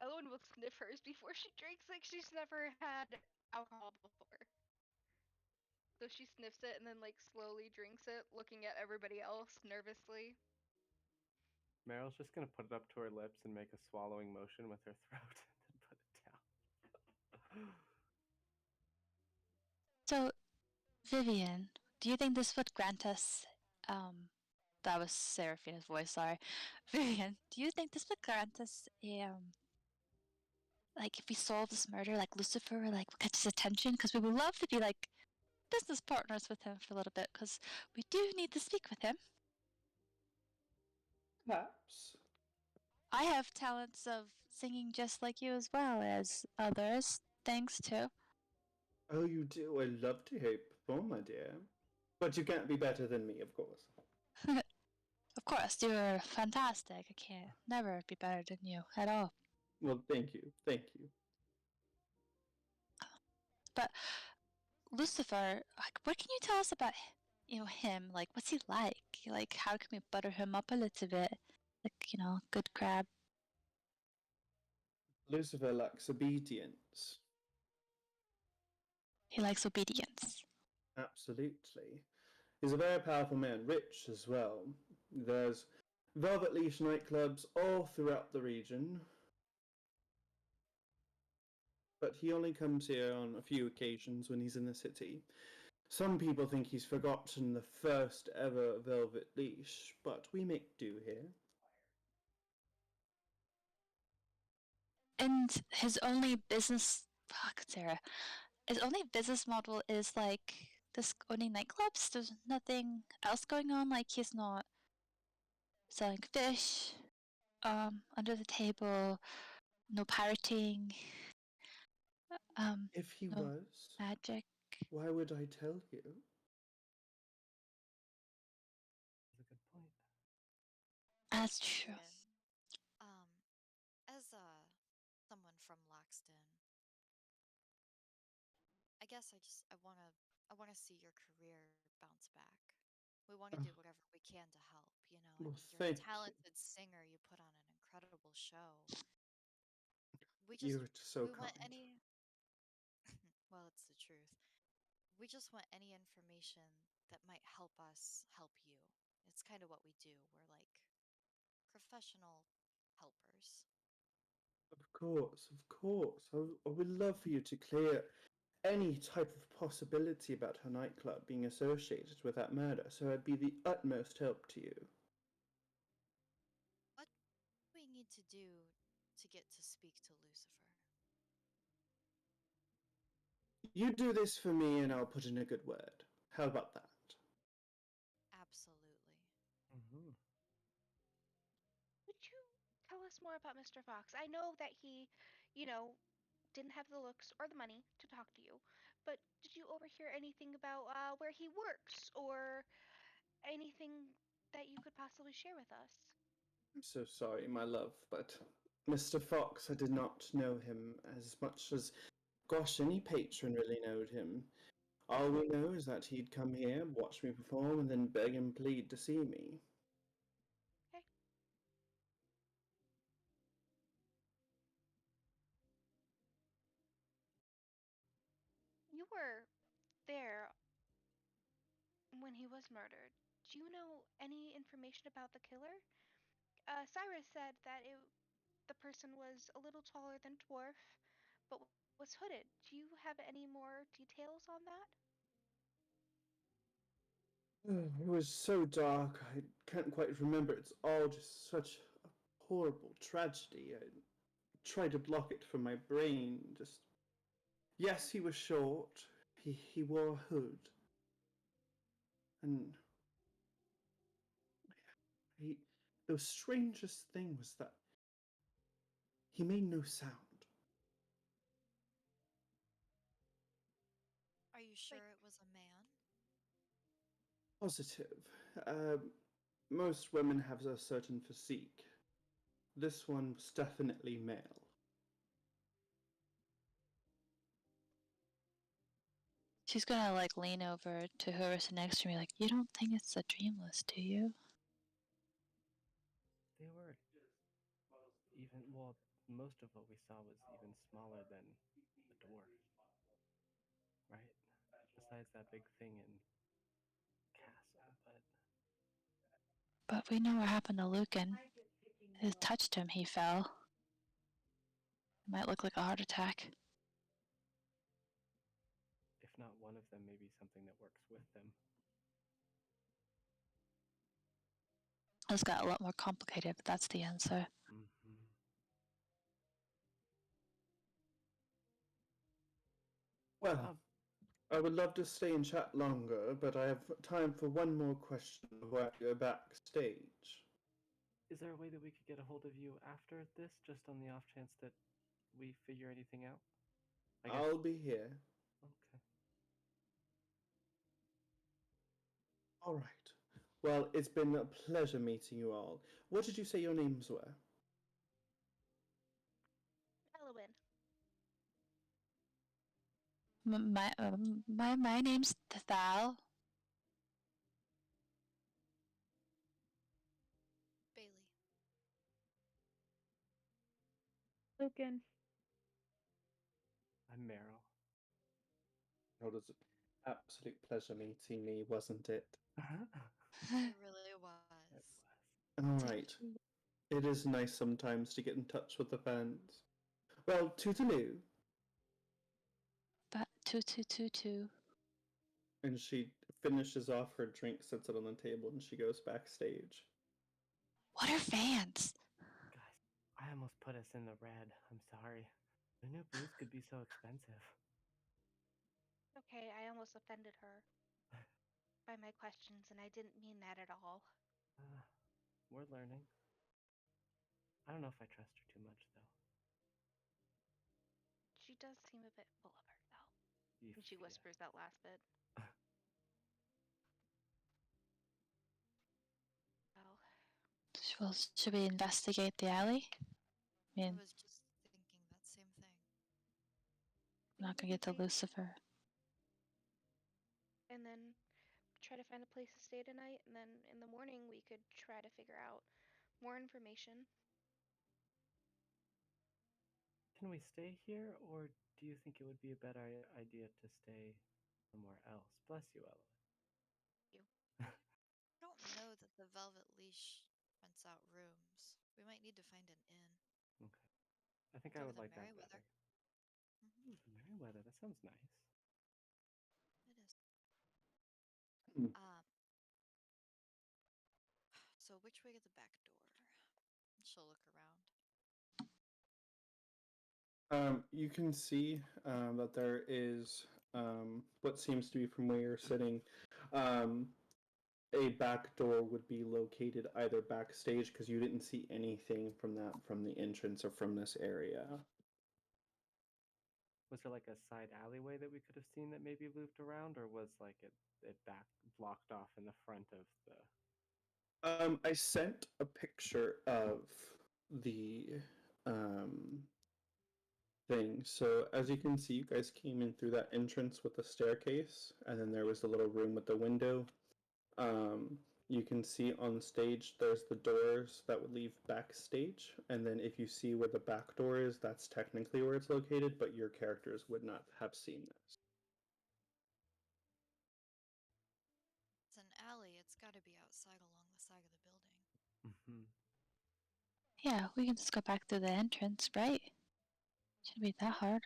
Elowen will sniff hers before she drinks, like she's never had alcohol before. So she sniffs it and then like slowly drinks it, looking at everybody else nervously. Meryl's just gonna put it up to her lips and make a swallowing motion with her throat and then put it down. so Vivian, do you think this would grant us, that was Seraphina's voice, sorry. Vivian, do you think this would grant us like if we solve this murder, like Lucifer, like catch his attention? Because we would love to be like business partners with him for a little bit, because we do need to speak with him. Perhaps. I have talents of singing just like you as well as others, thanks to. Oh, you do? I love to hear you perform, my dear. But you can't be better than me, of course. Of course, you're fantastic. I can't never be better than you at all. Well, thank you. Thank you. But Lucifer, like, what can you tell us about him? Like, what's he like? Like, how can we butter him up a little bit? Like, good crab. Lucifer lacks obedience. He likes obedience. Absolutely. He's a very powerful man, rich as well. There's Velvet Leash nightclubs all throughout the region. But he only comes here on a few occasions when he's in the city. Some people think he's forgotten the first ever Velvet Leash, but we make do here. And his only business, Sera, his only business model is like this owning nightclubs. There's nothing else going on. Like, he's not selling fish, under the table, no pirating, If he no was, magic. why would I tell you? That's a good point. That's true. Vivian, as someone from Loxton, I guess I wanna see your career bounce back. We want to do whatever we can to help. I Well, mean, you're a thank you. talented singer. You put on an incredible show. We just You're so we want kind. any. Well, it's the truth. We just want any information that might help us help you. It's kind of what we do. We're like professional helpers. Of course, of course. I would love for you to clear any type of possibility about her nightclub being associated with that murder, so I'd be the utmost help to you. What do we need to do to get to speak to Lucifer? You do this for me and I'll put in a good word. How about that? Absolutely. Mm-hmm. Would you tell us more about Mr. Fox? I know that he, you know, didn't have the looks or the money to talk to you, but did you overhear anything about where he works or anything that you could possibly share with us? I'm so sorry, my love, but Mr. Fox, I did not know him as much as, gosh, any patron really knowed him. All we know is that he'd come here, watch me perform, and then beg and plead to see me. Okay. You were there when he was murdered. Do you know any information about the killer? Cyrus said that the person was a little taller than dwarf, but was hooded. Do you have any more details on that? It was so dark, I can't quite remember. It's all just such a horrible tragedy. I tried to block it from my brain. Just yes, he was short. He wore a hood, and he. The strangest thing was that he made no sound. Are you Like, sure it was a man? Positive. Most women have a certain physique. This one was definitely male. She's gonna like lean over to whoever's sitting next to me, like, you don't think it's a dreamless, do you? They were even, well, most of what we saw was even smaller than a dwarf, right? Besides that big thing in Castle, but But we know what happened to Lucan. It touched him, he fell. It might look like a heart attack. if not one of them, maybe something that works with them. It's got a lot more complicated, but that's the answer. Mm-hmm. Well, I would love to stay and chat longer, but I have time for one more question before I have to go backstage. Is there a way that we could get a hold of you after this, just on the off chance that we figure anything out? I guess. I'll be here. Okay. All right. Well, it's been a pleasure meeting you all. What did you say your names were? Elowen. My name's Thal. Baili. Lucan. I'm Meryl. Oh, it was an absolute pleasure meeting me, wasn't it? It really was. All right. It is nice sometimes to get in touch with the fans. Well, toodaloo. But 2222. And she finishes off her drink, sets it on the table, and she goes backstage. What are fans? Guys, I almost put us in the red. I'm sorry. The new booze could be so expensive. Okay, I almost offended her by my questions, and I didn't mean that at all. We're learning. I don't know if I trust her too much, though. She does seem a bit full of herself. Yeah. And she whispers that last bit. Well, Well, should we investigate the alley? I I mean, was just thinking that same thing. I'm not gonna get to Lucifer. and then try to find a place to stay tonight, and then in the morning we could try to figure out more information. Can we stay here, or do you think it would be a better idea to stay somewhere else? Bless you, Ella. You. I don't know that the Velvet Leash rents out rooms. We might need to find an inn. Okay. I think Go I to would the like that Merryweather. better. Merryweather, that sounds nice. It is. Hmm. So which way is the back door? She'll look around. You can see that there is what seems to be from where you're sitting. A back door would be located either backstage because you didn't see anything from the entrance or from this area. Was there like a side alleyway that we could have seen that maybe looped around, or was like it back blocked off in the front of the? I sent a picture of the um, thing. So as you can see, you guys came in through that entrance with the staircase, and then there was the little room with the window. You can see on stage there's the doors that would leave backstage, and then if you see where the back door is, that's technically where it's located, but your characters would not have seen this. It's an alley. It's got to be outside along the side of the building. Mm-hmm. Yeah, we can just go back through the entrance, right? Shouldn't be that hard.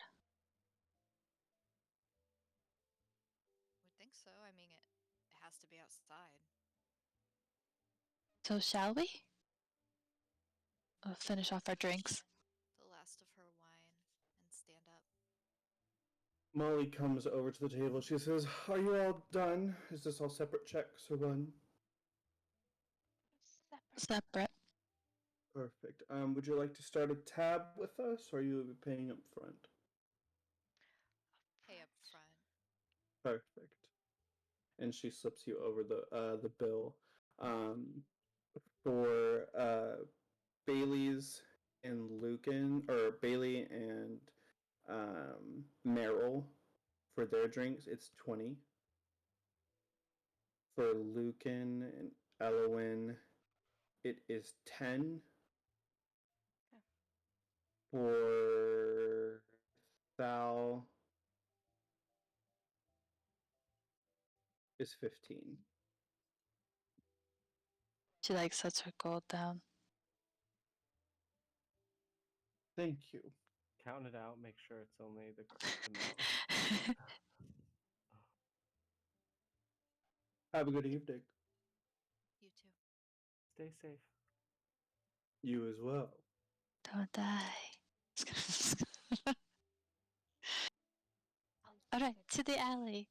Would think so. I mean, it has to be outside. So shall we? We'll finish off our drinks. The last of her wine and stand up. Molly comes over to the table. She says, "Are you all done? Is this all separate checks or one?" Separate. Separate. Perfect. Would you like to start a tab with us, or are you paying up front? Pay up front. Perfect. And she slips you over the bill for Bailey's and Lucan, or Bailey and Meryl for their drinks. It's 20. For Lucan and Elowen, it is 10. Okay. For Thal is 15. She like sets her gold down. Thank you. Count it out. Make sure it's only the correct amount. Have a good evening. You too. Stay safe. You as well. Don't die. Alright, to the alley.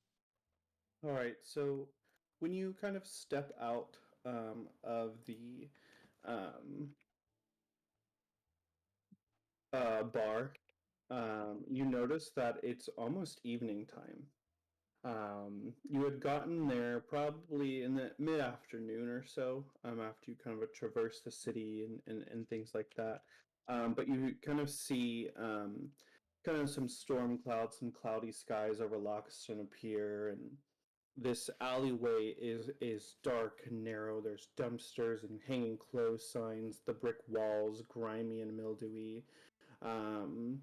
All right, so when you kind of step out of the um, bar, you notice that it's almost evening time. You had gotten there probably in the mid-afternoon or so, after you kind of traverse the city and things like that. But you kind of see kind of some storm clouds, some cloudy skies over Loxton appear, and this alleyway is dark and narrow. There's dumpsters and hanging clothes signs, the brick walls grimy and mildewy, um,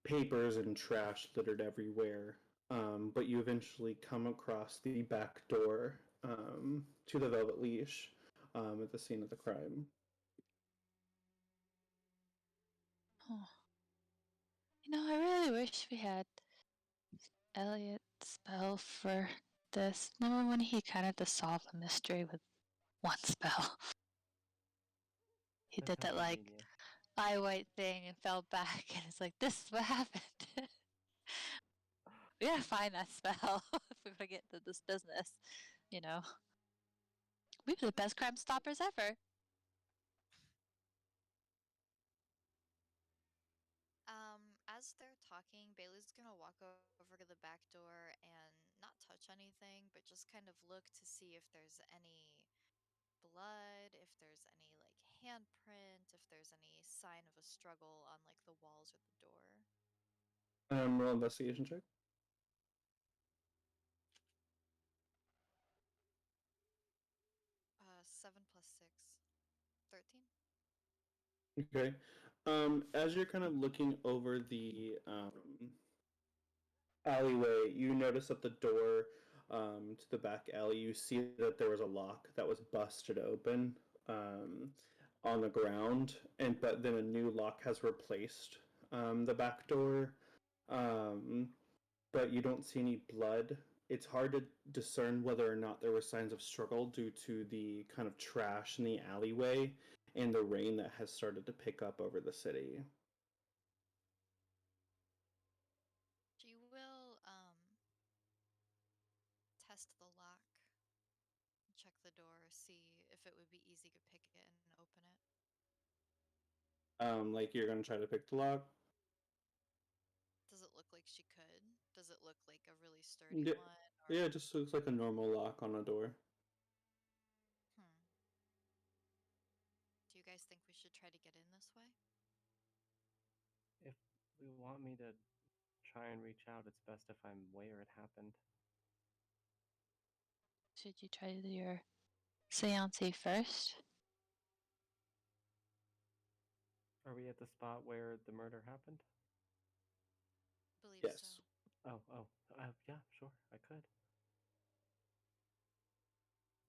papers and trash littered everywhere. But you eventually come across the back door to the Velvet Leash at the scene of the crime. Oh. I really wish we had Eliot's spell for this. Remember when he kind of just solved a mystery with one spell? He did that, like, eye white thing and fell back, and it's like, this is what happened. We gotta find that spell if we're gonna get into this business, We were the best crime stoppers ever. As they're talking, Bailey's gonna walk over to the back door and not touch anything, but just kind of look to see if there's any blood, if there's any like handprint, if there's any sign of a struggle on like the walls or the door. Roll investigation check. 7 plus 6. 13. Okay. As you're kind of looking over the alleyway, you notice at the door to the back alley, you see that there was a lock that was busted open on the ground, but then a new lock has replaced the back door. But you don't see any blood. It's hard to discern whether or not there were signs of struggle due to the kind of trash in the alleyway and the rain that has started to pick up over the city. She will test the lock, check the door, see if it would be easy to pick it and open it. Like you're gonna try to pick the lock. Does it look like she could? Does it look like a really sturdy Yeah, one? Or... yeah, it just looks like a normal lock on a door. Do you guys think we should try to get in this way? If you want me to try and reach out, it's best if I'm where it happened. Should you try to do your seance first? Are we at the spot where the murder happened? Believe Yes. so. Yeah, sure, I could.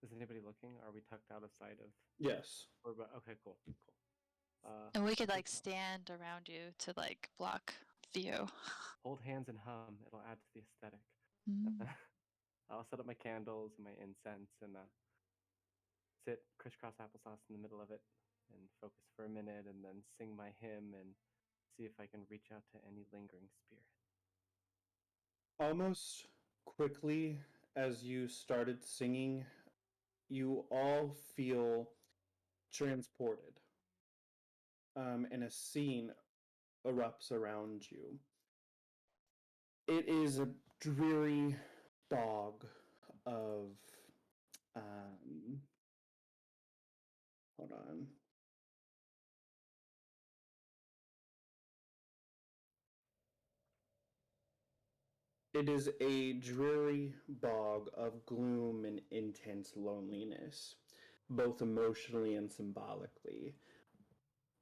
Is anybody looking? Are we tucked out of sight of? Yes. Okay, cool. And we could like stand around you to like block view. Hold hands and hum. It'll add to the aesthetic. Mm. I'll set up my candles and my incense and sit crisscross applesauce in the middle of it and focus for a minute and then sing my hymn and see if I can reach out to any lingering spirit. Almost quickly as you started singing, you all feel transported. And a scene erupts around you. It is a dreary bog of hold on. It is a dreary bog of gloom and intense loneliness, both emotionally and symbolically.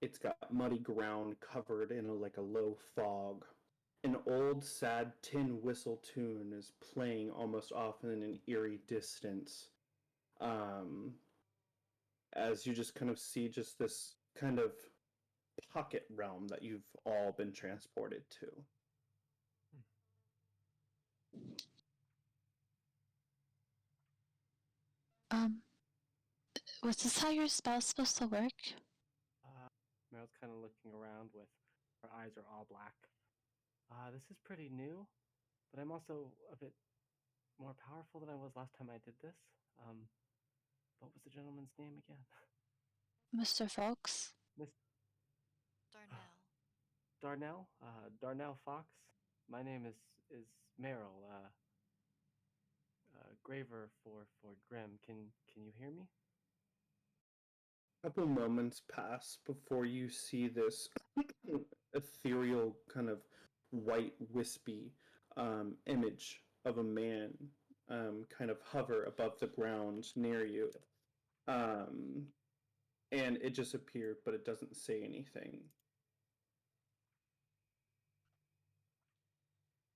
It's got muddy ground covered in a low fog. An old, sad tin whistle tune is playing almost off in an eerie distance. As you just kind of see just this kind of pocket realm that you've all been transported to. Was this how your spell's supposed to work? Meryl's kind of looking around with her eyes are all black. This is pretty new. but I'm also a bit more powerful than I was last time I did this. What was the gentleman's name again? Mr. Fox? Miss Darnell. Darnell? Darnell Fox? My name is Meryl, graver for Grim. Can you hear me? A couple moments pass before you see this ethereal kind of white wispy image of a man kind of hover above the ground near you. Um, and it just appeared, but it doesn't say anything.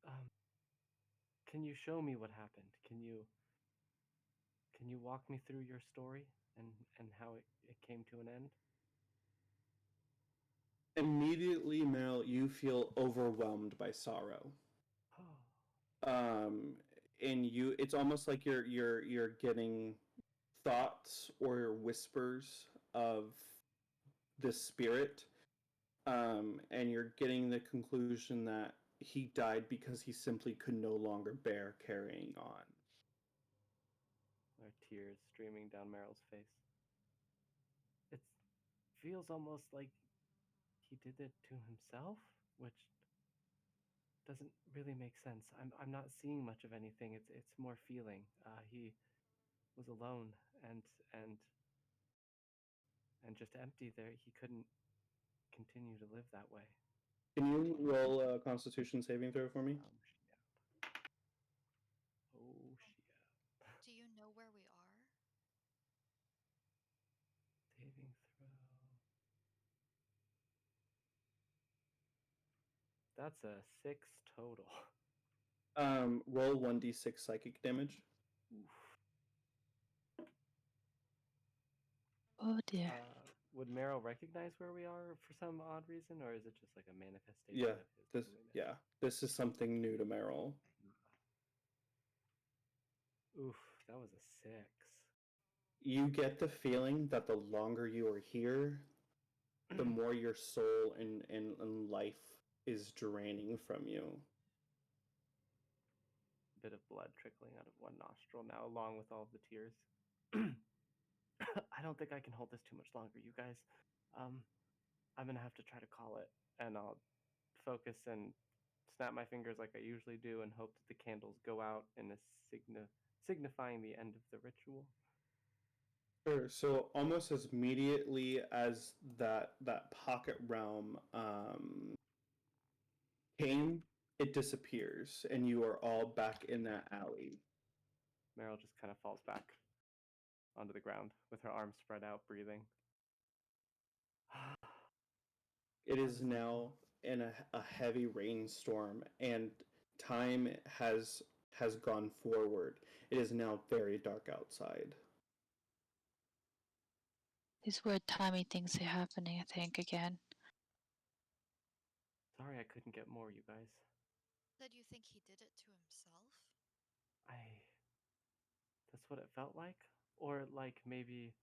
Um, can you show me what happened? Can you walk me through your story and how it came to an end? Immediately, Mel, you feel overwhelmed by sorrow. Um, and it's almost like you're getting thoughts or whispers of this spirit, and you're getting the conclusion that he died because he simply could no longer bear carrying on. There are tears streaming down Meryl's face. It feels almost like he did it to himself, which doesn't really make sense. I'm not seeing much of anything. It's more feeling. He was alone and and and just empty there. He couldn't continue to live that way. Can you roll a Constitution saving throw for me? Oh shit. Do you know where we are? Saving throw. That's a 6 total. Roll 1d6 psychic damage. Oof. Oh dear. Would Meryl recognize where we are for some odd reason, or is it just like a manifestation Yeah, of his loneliness? this is something new to Meryl. Oof, that was a 6. You get the feeling that the longer you are here, the more your soul and life is draining from you. Bit of blood trickling out of one nostril now, along with all of the tears. I don't think I can hold this too much longer, you guys. I'm gonna have to try to call it, and I'll focus and snap my fingers like I usually do, and hope that the candles go out in a signifying the end of the ritual. Sure. So almost as immediately as that pocket realm came, it disappears, and you are all back in that alley. Meryl just kind of falls back onto the ground with her arms spread out, breathing. It is now in a heavy rainstorm, and time has gone forward. It is now very dark outside. These weird timey things are happening, I think, again. Sorry I couldn't get more, you guys. Said you think he did it to himself? That's what it felt like? Or like maybe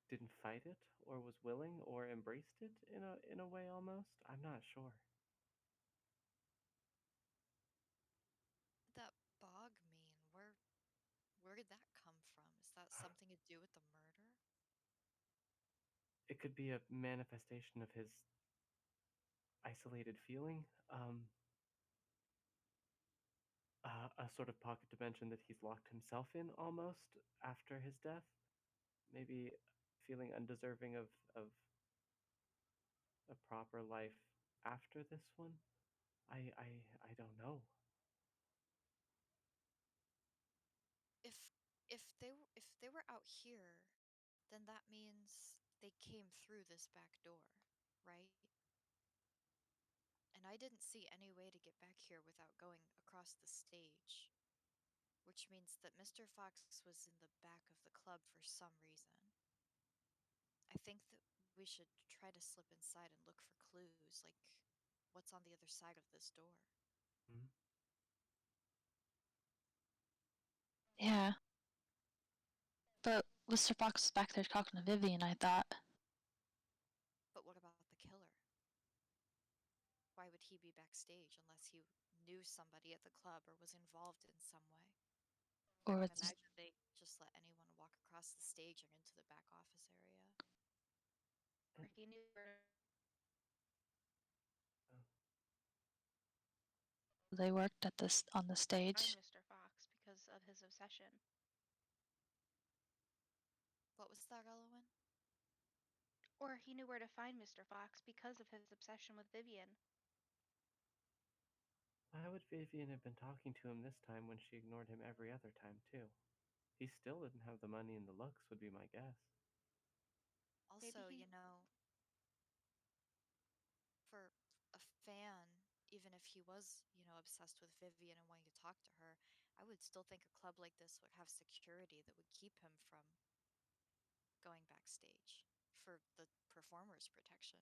didn't fight it, or was willing, or embraced it in a way almost? I'm not sure. That bog mean? Where did that come from? Is that something to do with the murder? It could be a manifestation of his isolated feeling. A sort of pocket dimension that he's locked himself in almost after his death. Maybe feeling undeserving of a proper life after this one. I don't know. If if they were out here, then that means they came through this back door, right? And I didn't see any way to get back here without going across the stage, which means that Mr. Fox was in the back of the club for some reason. I think that we should try to slip inside and look for clues, like what's on the other side of this door. Hmm? Yeah. But Mr. Fox was back there talking to Vivian, I thought. But what about the killer? Why would he be backstage unless he knew somebody at the club or was involved in some way? I Or don't it's imagine they just let anyone walk across the stage or into the back office area. Or he knew where they worked at this on the to stage. find Mr. Fox because of his obsession. What was that, Elowen? Or he knew where to find Mr. Fox because of his obsession with Vivian. Why would VIviane have been talking to him this time when she ignored him every other time, too? He still didn't have the money and the looks, would be my guess. Also, Maybe he. you know, for a fan, even if he was, obsessed with Vivian and wanting to talk to her, I would still think a club like this would have security that would keep him from going backstage for the performer's protection.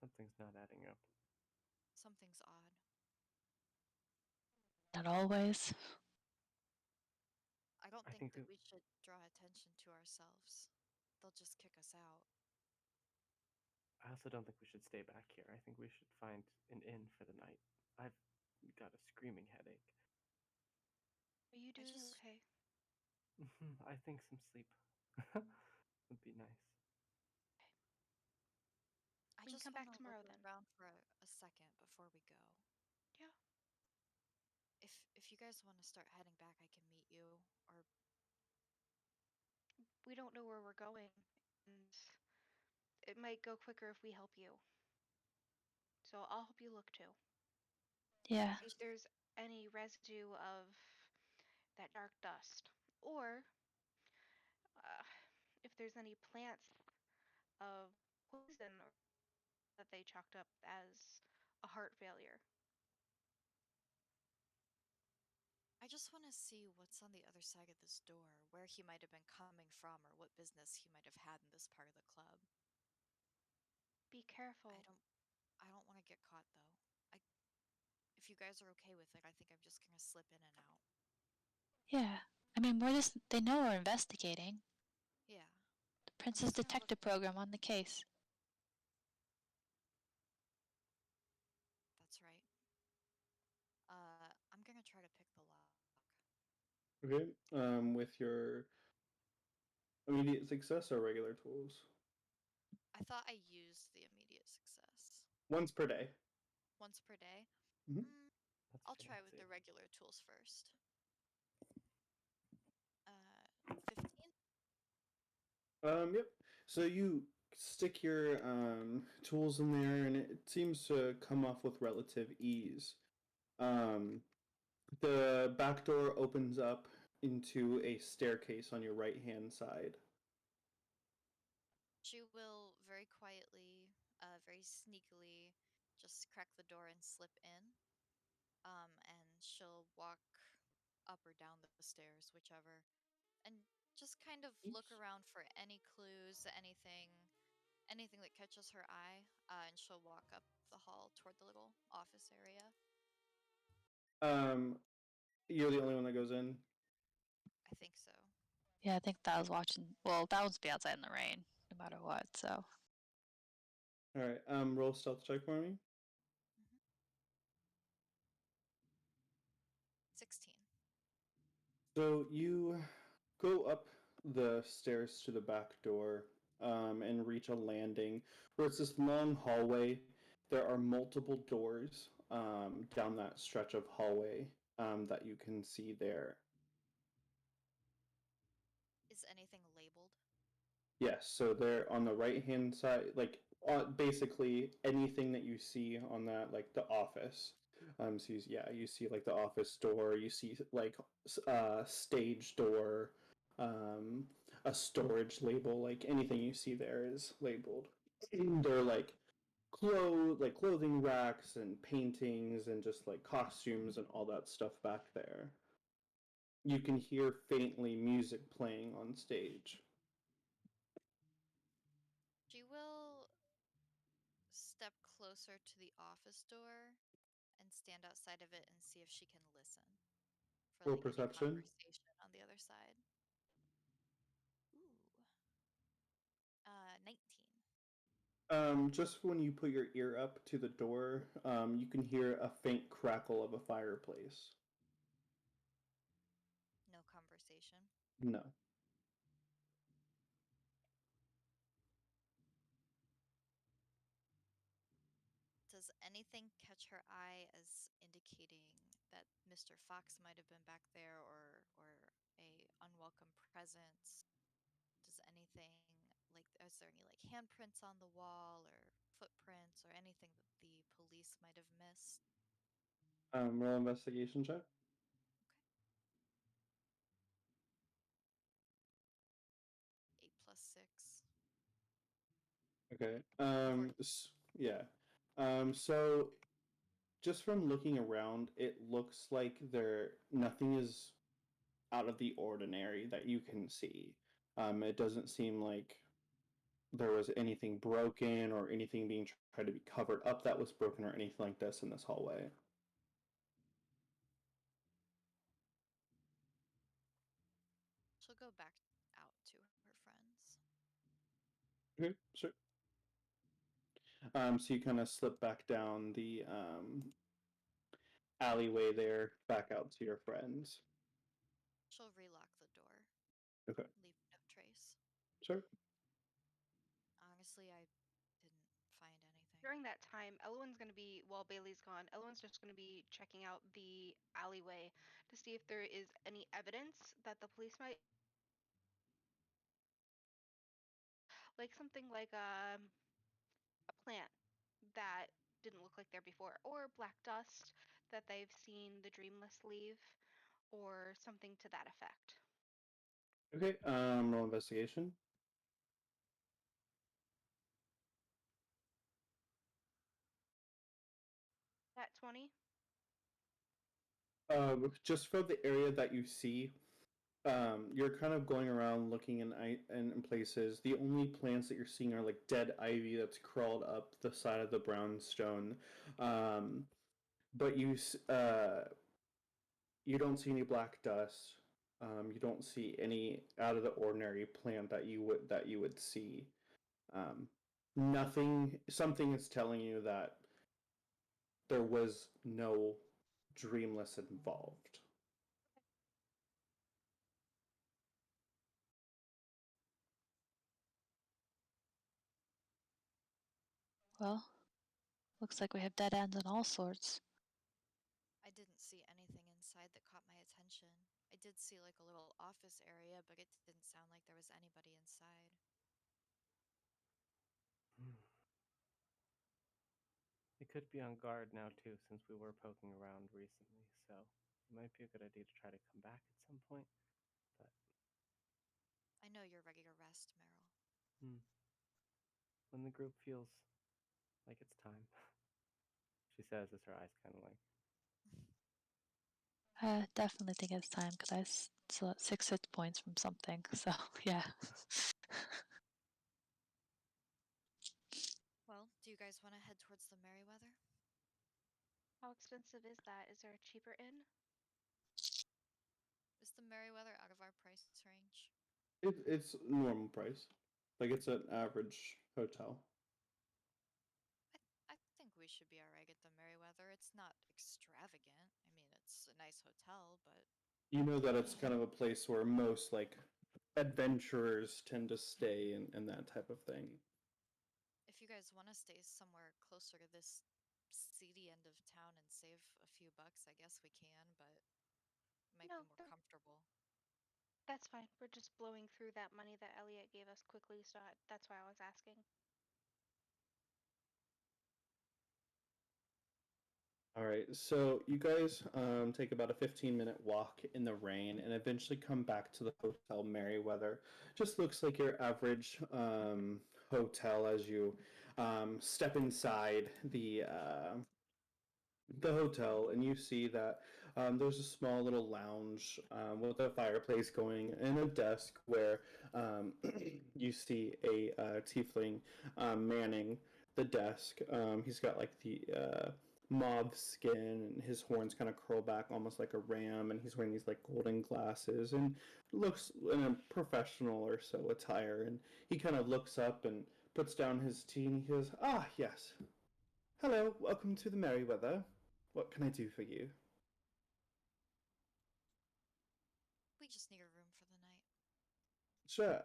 Something's not adding up. Something's odd. Not always. I don't I think think that that we should draw attention to ourselves. They'll just kick us out. I also don't think we should stay back here. I think we should find an inn for the night. I've got a screaming headache. Are you doing just- okay? I think some sleep would be nice. I We can just come want back to tomorrow look then. around for a second before we go. Yeah. If you guys want to start heading back, I can meet you. Or We don't know where we're going, and it might go quicker if we help you. So I'll help you look too. Yeah. See if there's any residue of that dark dust, or if there's any plants of poison that they chalked up as a heart failure. I just want to see what's on the other side of this door, where he might have been coming from, or what business he might have had in this part of the club. Be careful. I don't want to get caught though. If you guys are okay with it, I think I'm just gonna slip in and out. Yeah. I mean, they know we're investigating. Yeah. The Princess just gonna Detective Program on the case. That's right. I'm gonna try to pick the lock. Okay. With your immediate success or regular tools? I thought I used the immediate success. Once per day. Once per day? Mhm. That's I'll try with fancy. the regular tools first. 15? Yep. So you stick your tools in there, and it seems to come off with relative ease. The back door opens up into a staircase on your right-hand side. She will very quietly, very sneakily just crack the door and slip in. And she'll walk up or down the stairs, whichever, and just kind of look around for any clues, anything that catches her eye, and she'll walk up the hall toward the little office area. You're the only one that goes in. I think so. Yeah, I think that was watching. Well, that one's be outside in the rain, no matter what. So. All right. Roll stealth check for me. 16. So you go up the stairs to the back door and reach a landing where it's this long hallway. There are multiple doors down that stretch of hallway that you can see there. Is anything labeled? Yes, so they're on the right-hand side, like basically anything that you see on that, like the office. So you see like the office door, you see like stage door, a storage label, like anything you see there is labeled. They're like clothing racks and paintings and just like costumes and all that stuff back there. You can hear faintly music playing on stage. She will step closer to the office door and stand outside of it and see if she can listen for Roll like any perception. conversation on the other side. Ooh. 19. Just when you put your ear up to the door, you can hear a faint crackle of a fireplace. No conversation. No. Does anything catch her eye as indicating that Mr. Fox might have been back there, or a unwelcome presence? Does anything like, is there any like handprints on the wall or footprints or anything that the police might have missed? Roll investigation check. Okay. 8 + 6. Okay. For Yeah. So just from looking around, it looks like nothing is out of the ordinary that you can see. It doesn't seem like there was anything broken or anything being tried to be covered up that was broken or anything like this in this hallway. she'll go back out to her friends. Okay, sure. So you kind of slip back down the alleyway there, back out to your friends. She'll relock the door. Okay, Leave no trace. sure. Honestly, I didn't find anything. During that time, Elowen's going to be, while Bailey's gone, Elowen's just going to be checking out the alleyway to see if there is any evidence that the police might, like something like a plant that didn't look like there before, or black dust that they've seen the dreamless leave, or something to that effect. Okay, roll investigation. That 20? Just for the area that you see, you're kind of going around looking in places. The only plants that you're seeing are like dead ivy that's crawled up the side of the brownstone. But you don't see any black dust. You don't see any out of the ordinary plant that you would see. Um, Nothing. Something is telling you that there was no dreamless involved. Well, looks like we have dead ends and all sorts. I didn't see anything inside that caught my attention. I did see like a little office area, but it didn't sound like there was anybody inside. We could be on guard now too, since we were poking around recently, so it might be a good idea to try to come back at some point. But I know you're ready to rest, Meryl. when the group feels like it's time, she says as her eyes kind of like. I definitely think it's time because I still at 6 hit points from something. So yeah. Well, do you guys want to head towards the Merryweather? How expensive is that? Is there a cheaper inn? Is the Merryweather out of our price range? It's normal price, like it's an average hotel. I think we should be alright at the Merryweather. It's not extravagant. I mean, it's a nice hotel, but You know that it's kind of a place where most like adventurers tend to stay and that type of thing. if you guys want to stay somewhere closer to this seedy end of town and save a few bucks, I guess we can, but it might No, be more comfortable. that's fine. We're just blowing through that money that Eliot gave us quickly, so that's why I was asking. All right, so you guys take about a 15-minute walk in the rain and eventually come back to the Hotel Merryweather. Just looks like your average hotel as you step inside the hotel and you see that there's a small little lounge with a fireplace going and a desk where you see a tiefling manning the desk. He's got like the mauve skin and his horns kind of curl back almost like a ram, and he's wearing these like golden glasses and looks in a professional or so attire, and he kind of looks up and puts down his tea and he goes, "Ah, yes. Hello, welcome to the Merryweather. What can I do for you?" We just need a room for the night. Sure.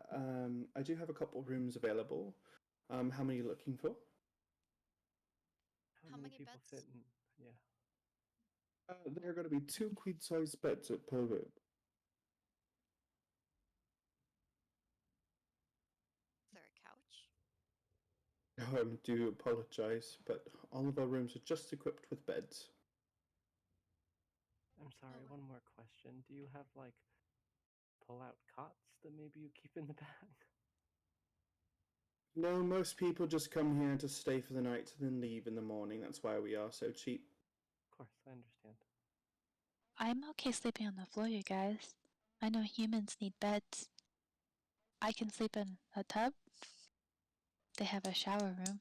I do have a couple rooms available. How many are you looking for? How many people beds? fit in? Yeah. There are going to be 2 queen-size beds per room. Is there a couch? Oh, I do apologize, but all of our rooms are just equipped with beds. I'm sorry, Oh, one more question. Do you have, like, pull-out cots that maybe you keep in the back? No, most people just come here to stay for the night and then leave in the morning. That's why we are so cheap. Of course, I understand. I'm okay sleeping on the floor, you guys. I know humans need beds. I can sleep in a tub. They have a shower room.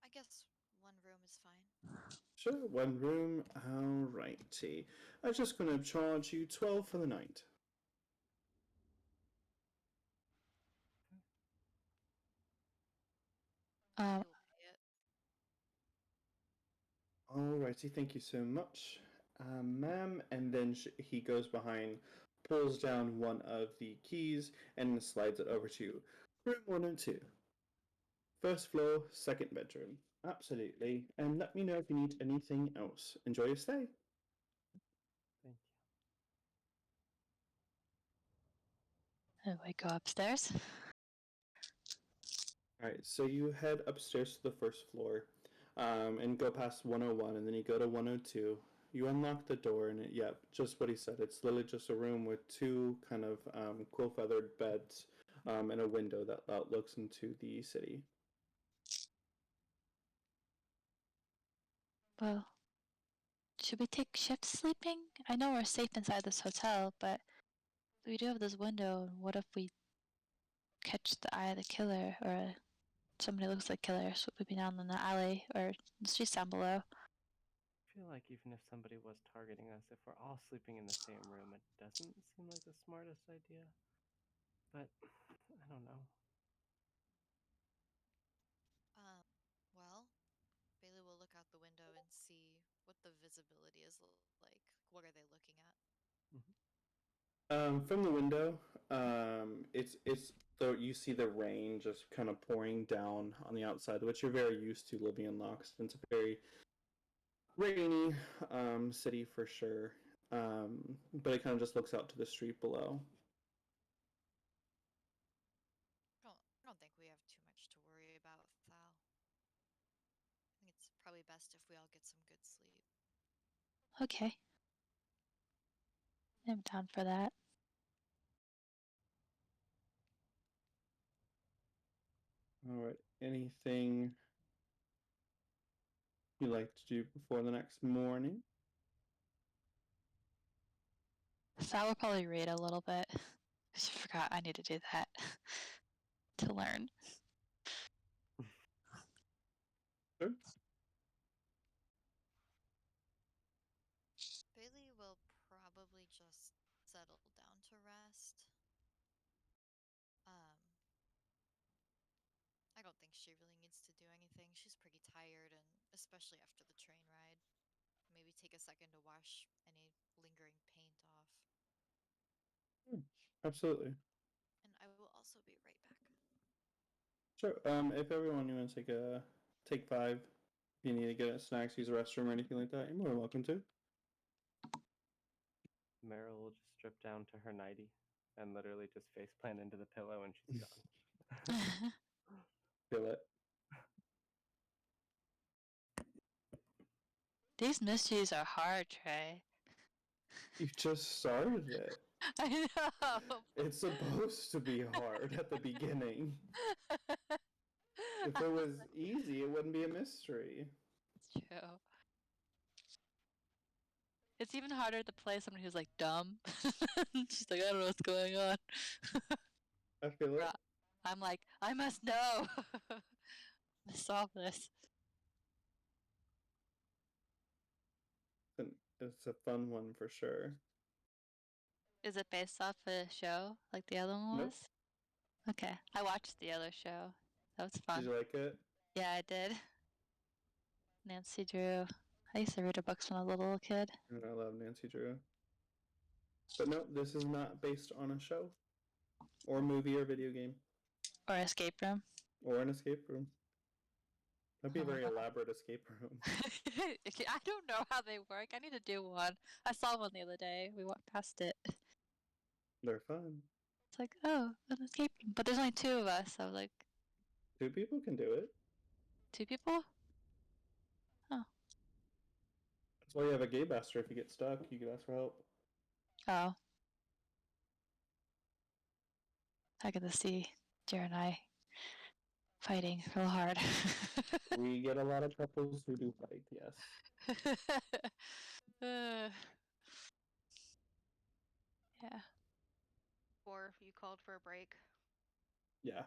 I guess one room is fine. Sure, 1 room. Alrighty. I'm just going to charge you 12 for the night. I Uh, will pay it. Alrighty, thank you so much, ma'am. And then he goes behind, pulls down one of the keys, and slides it over to room 102. First floor, second bedroom. Absolutely. And let me know if you need anything else. Enjoy your stay. Thank I go upstairs. Alright, so you head upstairs to the first floor and go past 101, and then you go to 102. You unlock the door, and yep, just what he said. It's literally just a room with 2 kind of quill feathered beds and a window that looks into the city. Well, should we take shifts sleeping? I know we're safe inside this hotel, but we do have this window. What if we catch the eye of the killer, or somebody looks like killer swooping down in the alley or the streets down below? I feel like even if somebody was targeting us, if we're all sleeping in the same room, it doesn't seem like the smartest idea. But, I don't know. Well, Bailey will look out the window and see what the visibility is like. What are they looking at? From the window, it's though you see the rain just kind of pouring down on the outside, which you're very used to living in Loxton. It's a very rainy city for sure. But it kind of just looks out to the street below. I don't think we have too much to worry about, Thal. I think it's probably best if we all get some good sleep. Okay. I'm down for that. All right. Anything you like to do before the next morning? So I will probably read a little bit. I forgot I need to do that to learn. Sure. Bailey will probably just settle down to rest. Um, I don't think she really needs to do anything. She's pretty tired, and especially after the train ride. Maybe take a second to wash any lingering paint off. Absolutely. And I will also be right back. Sure. If everyone you want to take 5, if you need to get snacks, use the restroom, or anything like that, you're more than welcome to. Meryl will just strip down to her nightie and literally just faceplant into the pillow and she's gone. Feel it. These mysteries are hard, Trey. You just started it. I know. It's supposed to be hard at the beginning. If it was easy, it wouldn't be a mystery. It's true. It's even harder to play someone who's like dumb. She's like, I don't know what's going on. I feel it. I'm like, I must know. Let's solve this. It's a fun one for sure. Is it based off a show like the other one Nope. was? Okay, I watched the other show. That was fun. Did you like it? Yeah, I did. Nancy Drew. I used to read her books when I was a little kid. And I love Nancy Drew. But no, this is not based on a show, or movie, or video game, Or Escape Room. or an escape room. That'd be a Oh my very God. elaborate escape room. I don't know how they work. I need to do one. I saw one the other day. We walked past it. They're fun. It's like, oh, an escape room. But there's only two of us. So I was like, 2 people can do it. 2 people? Oh. That's why you have a game master. If you get stuck, you can ask for help. Oh. I get to see Jared and I fighting real hard. We get a lot of couples who do fight, yes. Yeah. Or you called for a break. Yeah.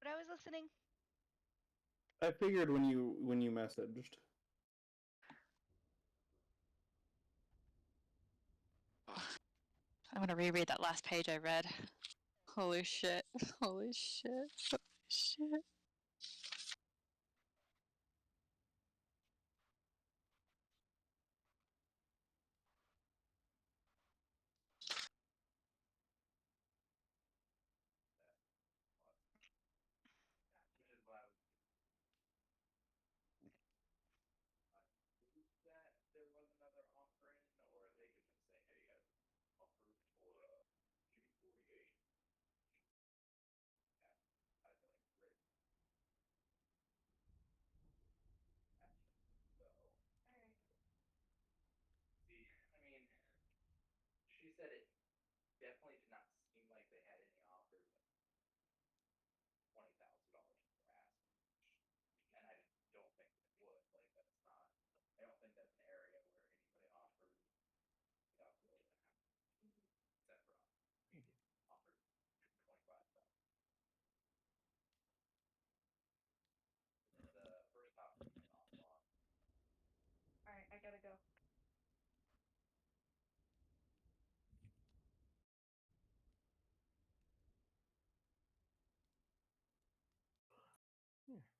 But I was listening. I figured when you messaged. I'm gonna reread that last page I read. Holy shit. Holy shit. Holy shit. Alright, I gotta go.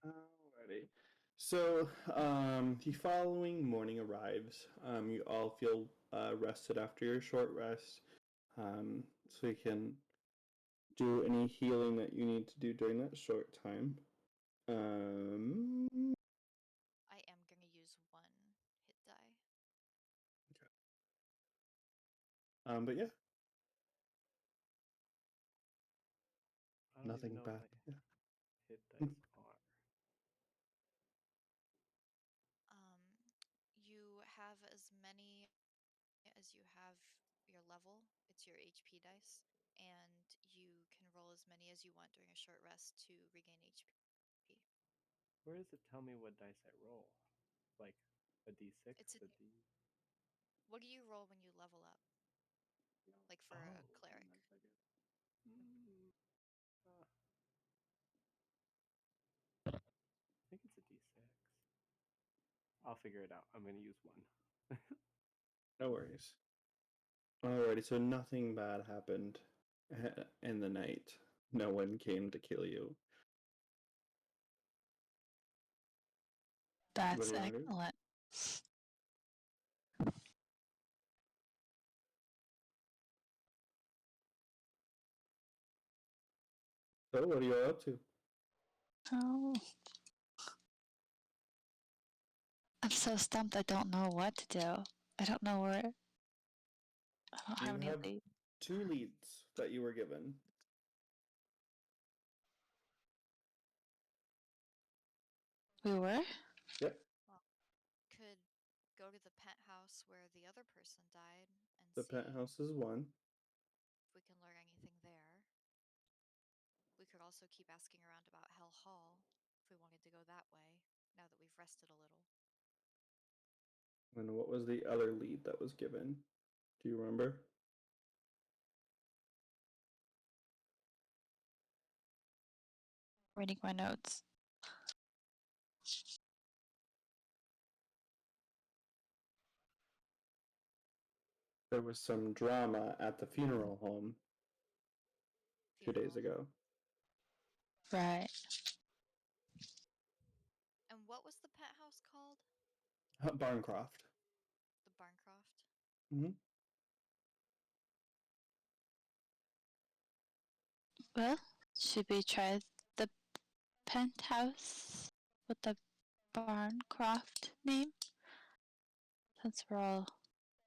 Alrighty. So, the following morning arrives. You all feel rested after your short rest, so you can do any healing that you need to do during that short time. I am gonna use 1 hit die. But yeah, I don't nothing even know bad. what my Yeah. hit dice are. You have as many as you have your level. It's your HP dice, and you can roll as many as you want during a short rest to regain HP. Where does it tell me what dice I roll? Like a d6, It's a in. d. What do you roll when you level up? Like for a Oh. cleric? Mm, I think it's a d6. I'll figure it out. I'm gonna use 1. No worries. Alrighty, so nothing bad happened in the night. No one came to kill you. That's What do you want to do? excellent. So, what are you all up to? Oh. I'm so stumped I don't know what to do. I don't know where. I don't have You any have lead. 2 leads that you were given. We were? Yep. Well, could go to the penthouse where the other person died and The see penthouse is 1. if we can learn anything there. We could also keep asking around about Hell Hall if we wanted to go that way, now that we've rested a little. And what was the other lead that was given? Do you remember? Reading my notes. There was some drama at the funeral home. 2 days ago. Right. And what was the penthouse called? Barncroft. The Barncroft? Mm-hmm. Well, should we try the penthouse with the Barncroft name? Since we're all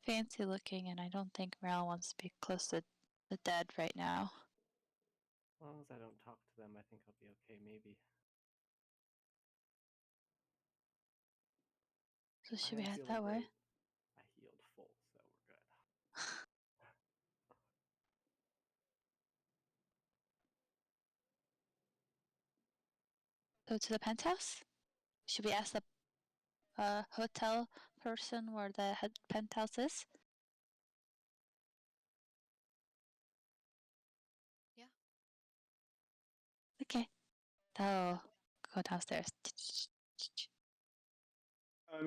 fancy looking, and I don't think Meryl wants to be close to the dead right now. As long as I don't talk to them, I think I'll be okay, maybe. So should I we am head feeling that way? great. I healed full, so we're good. So to the penthouse? Should we ask the hotel person where the head penthouse is? Yeah. Okay. I'll go downstairs.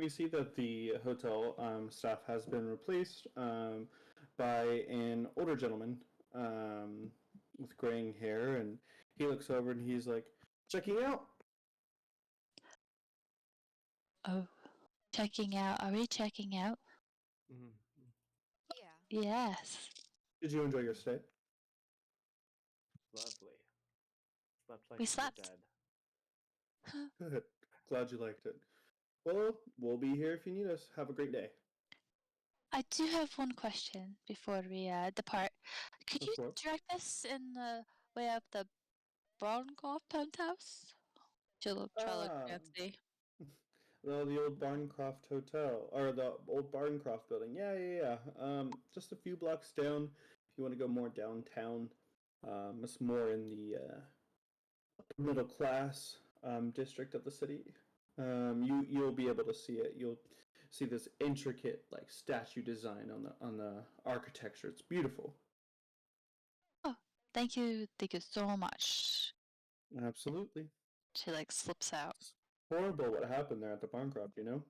You see that the hotel staff has been replaced by an older gentleman with graying hair, and he looks over and he's like, "Checking out." Oh, checking out. Are we checking out? Mm-hmm. Yeah. Yes. Did you enjoy your stay? Lovely. Slept like We we were slept. dead. Good. Glad you liked it. Well, we'll be here if you need us. Have a great day. I do have one question before we depart. Could Of you course. direct us in the way up the Barncroft Penthouse? Try to look fancy. Well, the old Barncroft Hotel, or the old Barncroft building. Yeah. Just a few blocks down. If you want to go more downtown, it's more in the middle class district of the city. You'll be able to see it. You'll see this intricate like statue design on the architecture. It's beautiful. Oh, thank you so much. Absolutely. She like slips out. Horrible what happened there at the Barncroft, you know?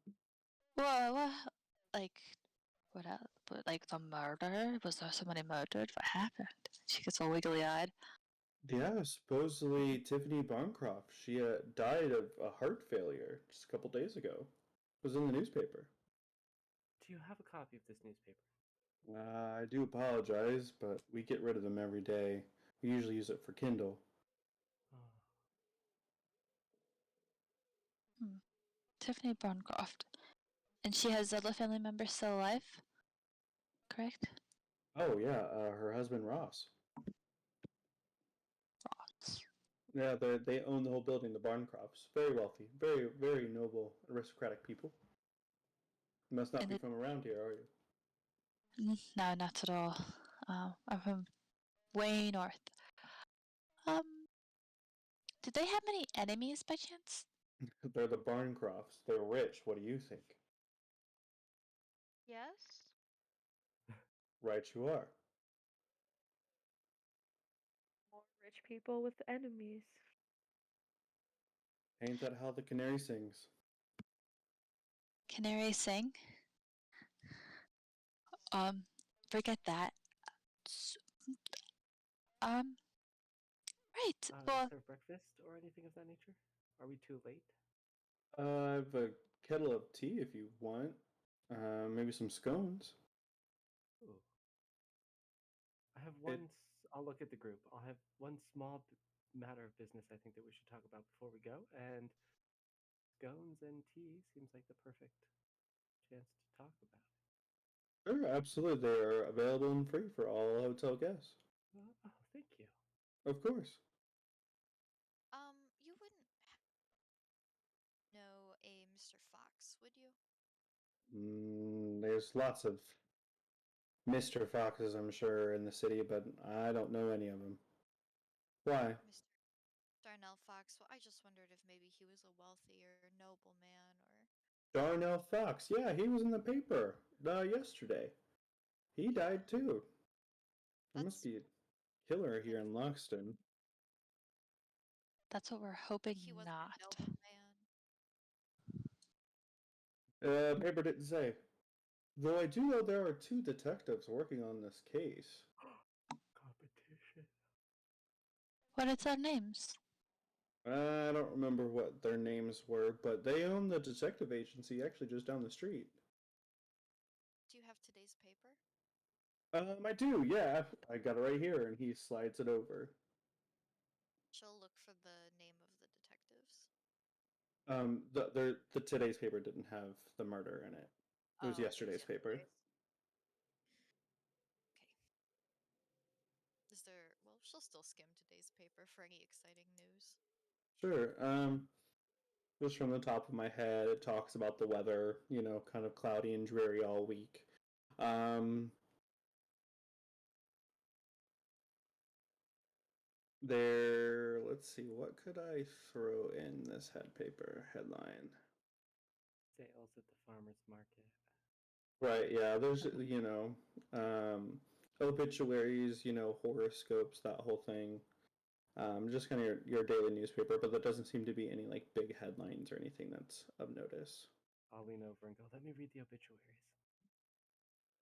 Well, like what else? But like the murder? Was there somebody murdered? What happened? She gets all wiggly-eyed. Yeah, supposedly Tiffany Barncroft. She died of a heart failure just a couple days ago. It was in the newspaper. Do you have a copy of this newspaper? I do apologize, but we get rid of them every day. We usually use it for Kindle. Oh. Tiffany Barncroft. And she has other family members still alive? Correct? Oh yeah, her husband Ross. Ross. Yeah, they own the whole building, the Barncrofts. Very wealthy, very noble, aristocratic people. You must not And be from around here, are you? no, not at all. I'm from way north. Did they have many enemies by chance? They're the Barncrofts. They're rich. What do you think? Yes? Right, you are. More rich people with enemies. Ain't that how the canary sings? Canary sing? Forget that. Right. Is Well, there breakfast or anything of that nature? Are we too late? I have a kettle of tea if you want. Maybe some scones. Ooh. I have one. I'll look at the group. I'll have one small matter of business I think that we should talk about before we go, and scones and tea seems like the perfect chance to talk about it. Sure, absolutely. They are available and free for all hotel guests. Thank you. Of course. You wouldn't know a Mr. Fox, would you? There's lots of Mr. Foxes, I'm sure, in the city, but I don't know any of them. Why? Mr. Darnell Fox. Well, I just wondered if maybe he was a wealthy or noble man or. Darnell Fox. Yeah, he was in the paper yesterday. He Yeah. died too. There must That's be a killer kind here of. in Loxton. that's what we're hoping He wasn't not. a noble man. Paper didn't say. Though I do know there are two detectives working on this case. Competition. What are their names? I don't remember what their names were, but they own the detective agency actually just down the street. Do you have today's paper? I do, yeah. I got it right here, and he slides it over. She'll look for the name of the detectives. The today's paper didn't have the murder in it. It was yesterday's paper. Okay. Is there? Well, she'll still skim today's paper for any exciting news. Sure. Just from the top of my head, it talks about the weather, kind of cloudy and dreary all week. Let's see, what could I throw in this headline? Sales at the farmer's market. Right, yeah, there's, obituaries, horoscopes, that whole thing. Just kind of your daily newspaper, but there doesn't seem to be any, like, big headlines or anything that's of notice. I'll lean over and go, let me read the obituaries.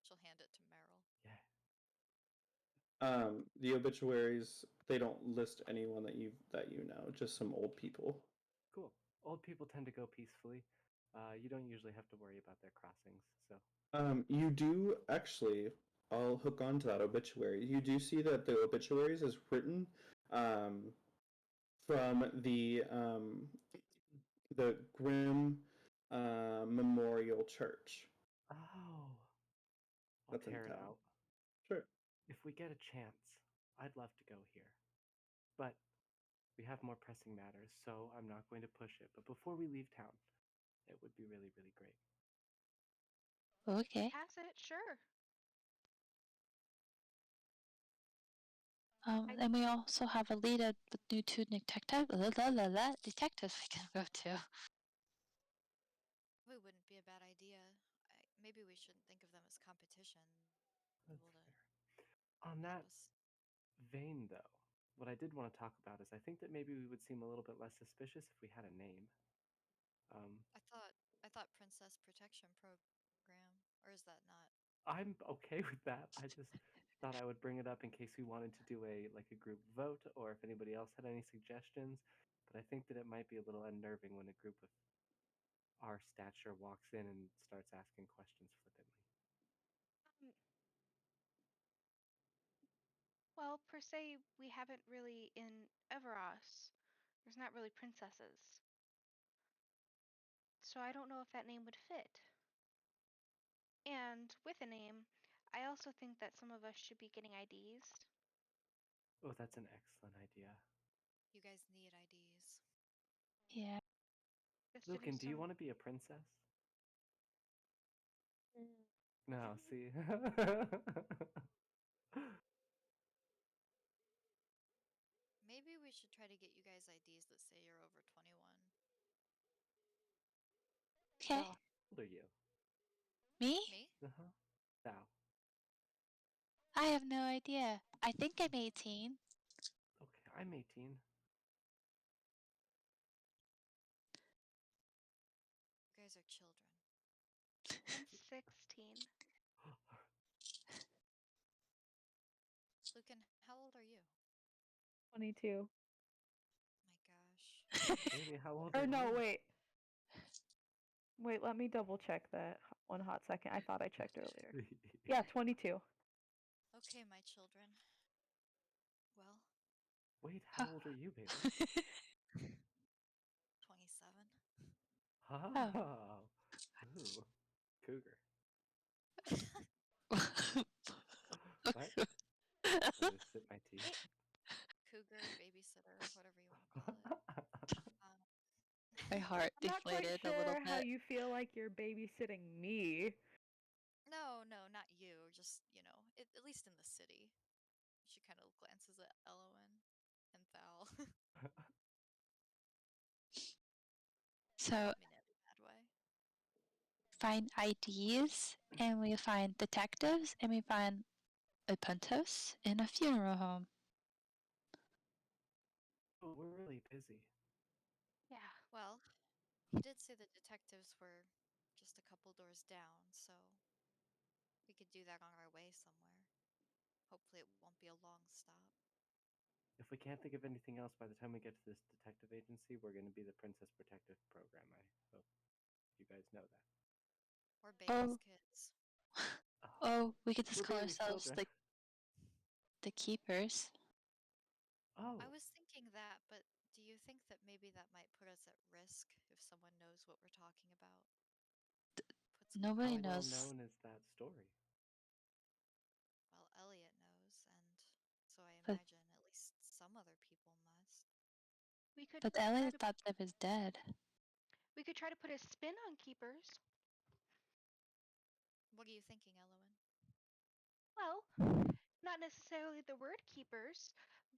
She'll hand it to Meryl. Yeah. The obituaries, they don't list anyone that you know, just some old people. Cool. Old people tend to go peacefully. You don't usually have to worry about their crossings, so. You do actually. I'll hook on to that obituary. You do see that the obituaries is written from the Grimm Memorial Church. Oh. I'll That's in tear it town. out. Sure. If we get a chance, I'd love to go here. But we have more pressing matters, so I'm not going to push it. But before we leave town, it would be really, really great. Okay. Pass it, sure. And we also have a lead with new two detectives we can go to. It wouldn't be a bad idea. Maybe we shouldn't think of them as competition. That's fair. On that vein, though, what I did want to talk about is I think that maybe we would seem a little bit less suspicious if we had a name. I thought Princess Protection Program, or is that not? I'm okay with that. I just thought I would bring it up in case we wanted to do a group vote, or if anybody else had any suggestions. But I think that it might be a little unnerving when a group of our stature walks in and starts asking questions flippantly. Well, per se, we haven't really in Everas. There's not really princesses. So I don't know if that name would fit. And with a name, I also think that some of us should be getting IDs. Oh, that's an excellent idea. You guys need IDs. Yeah. Lucan, do you want to be a princess? No, see. Maybe we should try to get you guys IDs that say you're over 21. Okay. How old are you? Me? Me? Uh-huh. Thou. I have no idea. I think I'm 18. Okay, I'm 18. You guys are children. I'm 16. Lucan, how old are you? 22. My gosh. Baby, how old Or are no, you? wait. Wait, let me double check that one hot second. I thought I checked earlier. Yeah, 22. Okay, my children. Well, Wait, how old are you, baby? 27. Oh. Ooh. Cougar. What? I just sip my tea. Cougar, babysitter, whatever you want to call it. My heart I'm not quite deflated a little sure how bit. you feel like you're babysitting me. No, not you. Just, at least in the city. She kind of glances at Elowen and Thal. So, I mean, in a bad way. find IDs, and we find detectives, and we find a penthouse and a funeral home. Oh, we're really busy. Yeah. Well, he did say the detectives were just a couple doors down, so we could do that on our way somewhere. Hopefully it won't be a long stop. If we can't think of anything else by the time we get to this detective agency, we're going to be the Princess Protective Program. I hope you guys know that. Or Bailey's kids. Oh, we could just We're call Bailey's ourselves children. the keepers. Oh. I was thinking that, but do you think that maybe that might put us at risk if someone knows what we're talking about? Nobody How knows. well known is that story? Well, Eliot knows, and so I But- imagine at least some other people must. We could But try Eliot to, thought that was dead. we could try to put a spin on keepers. What are you thinking, Elowen? Well, not necessarily the word keepers,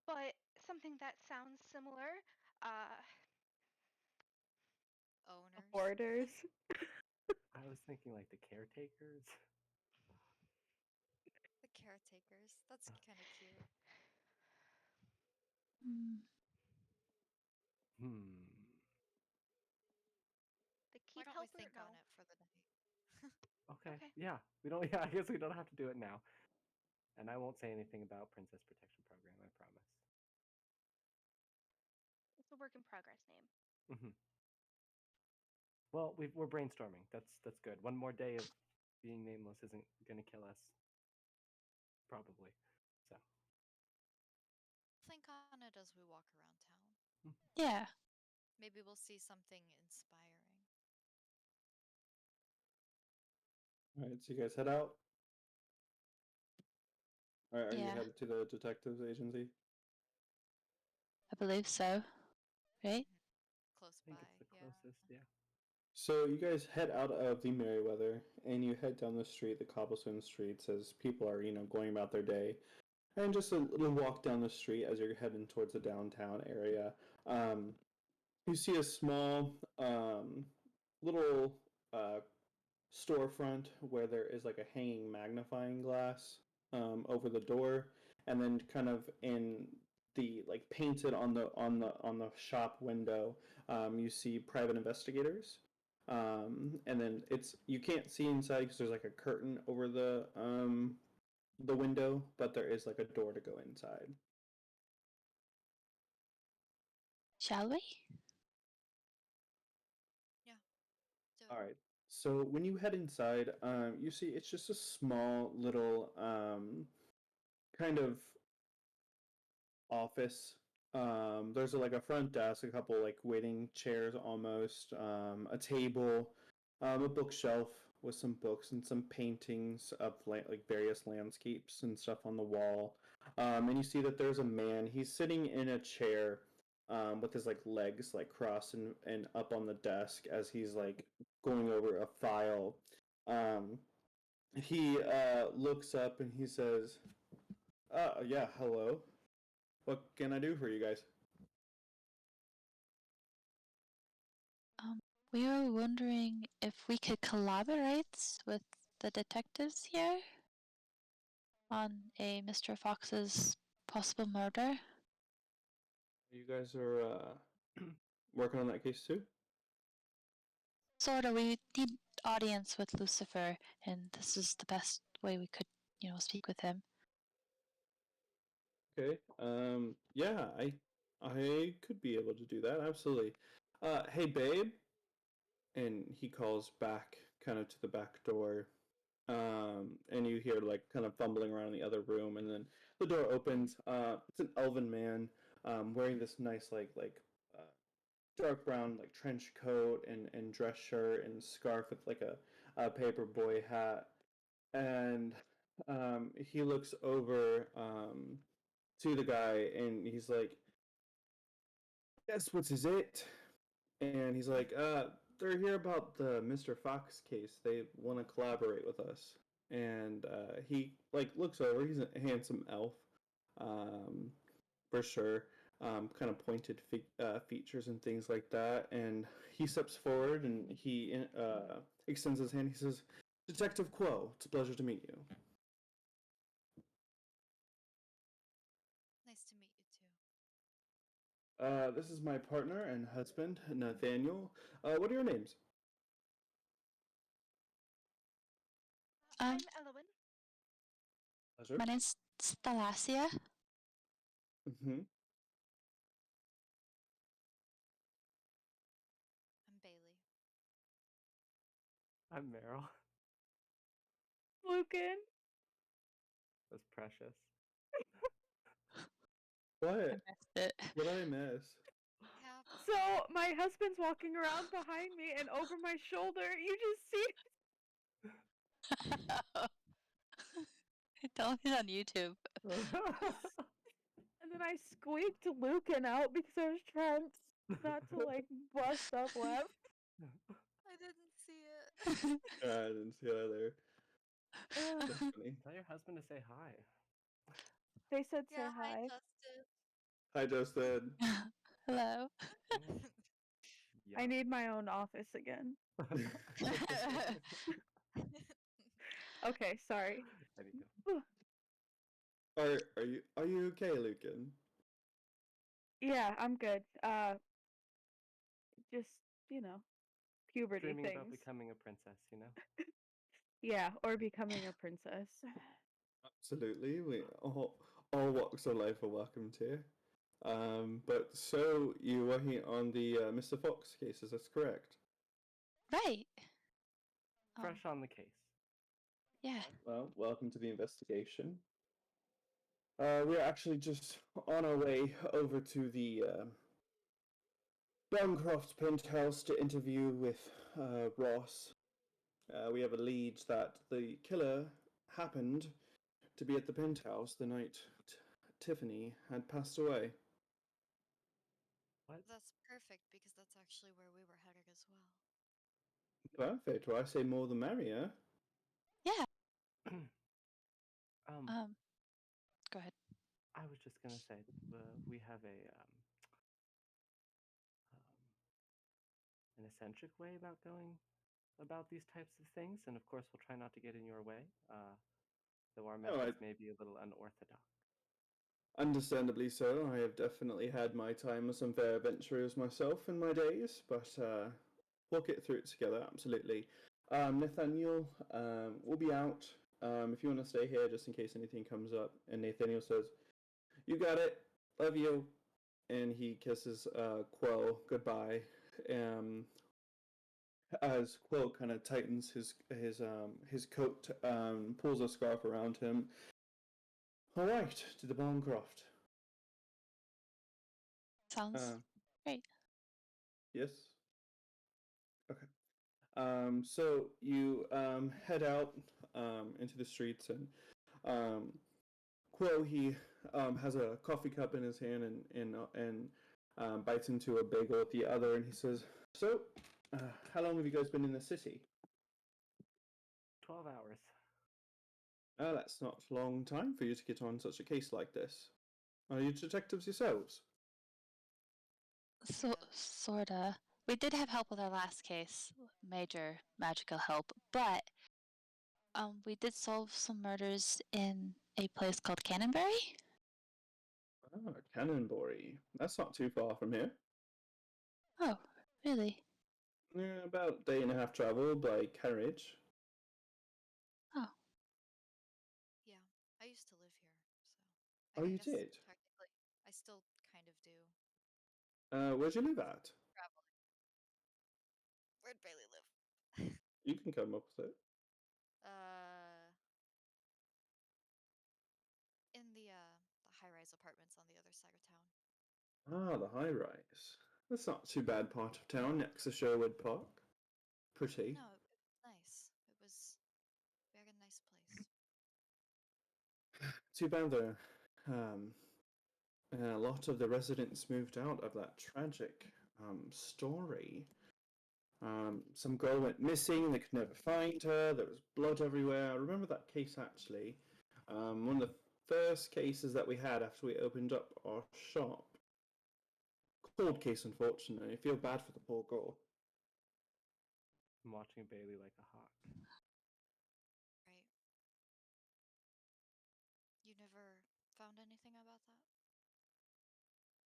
but something that sounds similar. Owners? Borders. I was thinking like the caretakers. The caretakers. That's kind of cute. Hmm. The Why keep don't we helper? think No. on it for the night? Okay. Okay. Yeah. We don't. Yeah. I guess we don't have to do it now. And I won't say anything about Princess Protection Program. I promise. It's a work in progress name. Well, we're brainstorming. That's good. One more day of being nameless isn't gonna kill us. Probably. So. Think on it as we walk around town. Yeah. Maybe we'll see something inspiring. All right, so you guys head out. All right, are you Yeah. headed to the detectives agency? I believe so. Right? Close I think by. it's the Yeah. closest. Yeah. So you guys head out of the Merryweather and you head down the street, the cobblestone streets, as people are, going about their day. And just a little walk down the street as you're heading towards the downtown area. You see a small, little storefront where there is like a hanging magnifying glass over the door, and then kind of in the like painted on the shop window, you see private investigators. And then you can't see inside because there's like a curtain over the window, but there is like a door to go inside. Shall we? Do All it. right. So when you head inside, you see it's just a small little kind of office. There's like a front desk, a couple like waiting chairs almost, a table, a bookshelf with some books and some paintings of like various landscapes and stuff on the wall. And you see that there's a man. He's sitting in a chair with his like legs like crossed and up on the desk as he's like going over a file. He looks up and he says, yeah, hello. What can I do for you guys?" We were wondering if we could collaborate with the detectives here on a Mr. Fox's possible murder. You guys are working on that case too? Sort of, we need audience with Lucifer, and this is the best way we could, speak with him. Okay. Yeah, I could be able to do that. Absolutely. Hey, babe. And he calls back, kind of to the back door. And you hear like kind of fumbling around in the other room, and then the door opens. It's an elven man, wearing this nice uh, dark brown like trench coat and dress shirt and scarf with like a paper boy hat, and he looks over to the guy and he's like, "Yes, what is it?" And he's like, they're here about the Mr. Fox case. They want to collaborate with us." And he like looks over. He's a handsome elf, um, for sure. Kind of pointed features and things like that. And he steps forward and he extends his hand. He says, "Detective Kuo, it's a pleasure to meet you." Nice to meet you too. This is my partner and husband, Nathaniel. What are your names? I'm Elowen. Pleasure. My name's Stalasia. Mm-hmm. I'm Meryl. Lucan. That's precious. What? I missed it. What did I miss? Happened. So my husband's walking around behind me, and over my shoulder, you just see. Tell me it's on YouTube. And then I squeaked Lucan out because I was trying not to like bust up laugh. I didn't see it. I didn't see either. That's funny. Tell your husband to say hi. They said Yeah, say hi, hi. Justin. Hi, Justin. Hello. Yeah. I need my own office again. Okay, sorry. Anywho. Are you okay, Lucan? Yeah, I'm good. Just, you know, puberty Dreaming things. about becoming a princess, you know? Yeah, or becoming a princess. Absolutely. We all walks of life are welcomed here. But so you're working on the Mr. Fox cases, that's correct. Right. Fresh on the case. Yeah. Well, welcome to the investigation. We're actually just on our way over to the Barncroft Penthouse to interview with Ross. We have a lead that the killer happened to be at the penthouse the night Tiffany had passed away. What? That's perfect because that's actually where we were headed as well. Perfect. Well, I say more the merrier. Yeah. um, Go ahead. I was just gonna say we have an eccentric way about going about these types of things, and of course we'll try not to get in your way. Though our methods may be a little unorthodox. Understandably so. I have definitely had my time with some fair adventurers myself in my days, but we'll get through it together, absolutely. Nathaniel will be out. If you want to stay here just in case anything comes up. And Nathaniel says, "You got it. Love you." And he kisses Quell goodbye. As Quill kind of tightens his coat, pulls a scarf around him. All right, to the Barncroft. Sounds great. Yes. Okay. So you head out into the streets, and Quill he has a coffee cup in his hand and bites into a bagel with the other, and he says, "So, how long have you guys been in the city?" 12 hours. That's not a long time for you to get on such a case like this. Are you detectives yourselves? So, sorta. We did have help with our last case, major magical help, but we did solve some murders in a place called Cannonberry. Ah, Cannonbury. That's not too far from here. Oh, really? Yeah, about a day and a half travel by carriage. Oh, Yeah, I used to live here, so Oh, I you guess did? technically I still kind of do. Where'd you live at? Traveling. Where'd Baili live? You can come up with it. In the high-rise apartments on the other side of town. Ah, the high rise. That's not too bad part of town next to Sherwood Park. Pretty. No, it was nice. It was a very nice place. Too bad a lot of the residents moved out of that tragic story. Some girl went missing, they could never find her, there was blood everywhere. I remember that case actually. One of the first cases that we had after we opened up our shop. Cold case, unfortunately. I feel bad for the poor girl. I'm watching Baili like a hawk. Right. You never found anything about that?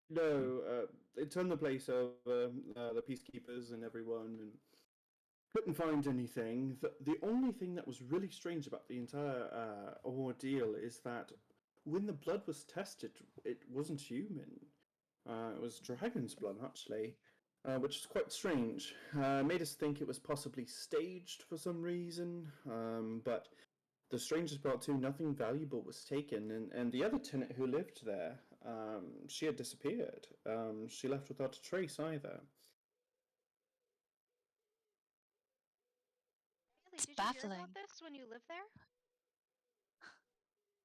No, they turned the place over, the peacekeepers and everyone, and couldn't find anything. The only thing that was really strange about the entire ordeal is that when the blood was tested, it wasn't human. It was dragon's blood, actually. which is quite strange. Made us think it was possibly staged for some reason, but the strangers brought to, nothing valuable was taken, and the other tenant who lived there, she had disappeared. She left without a trace either. Bailey, It's did you hear about baffling. this when you lived there?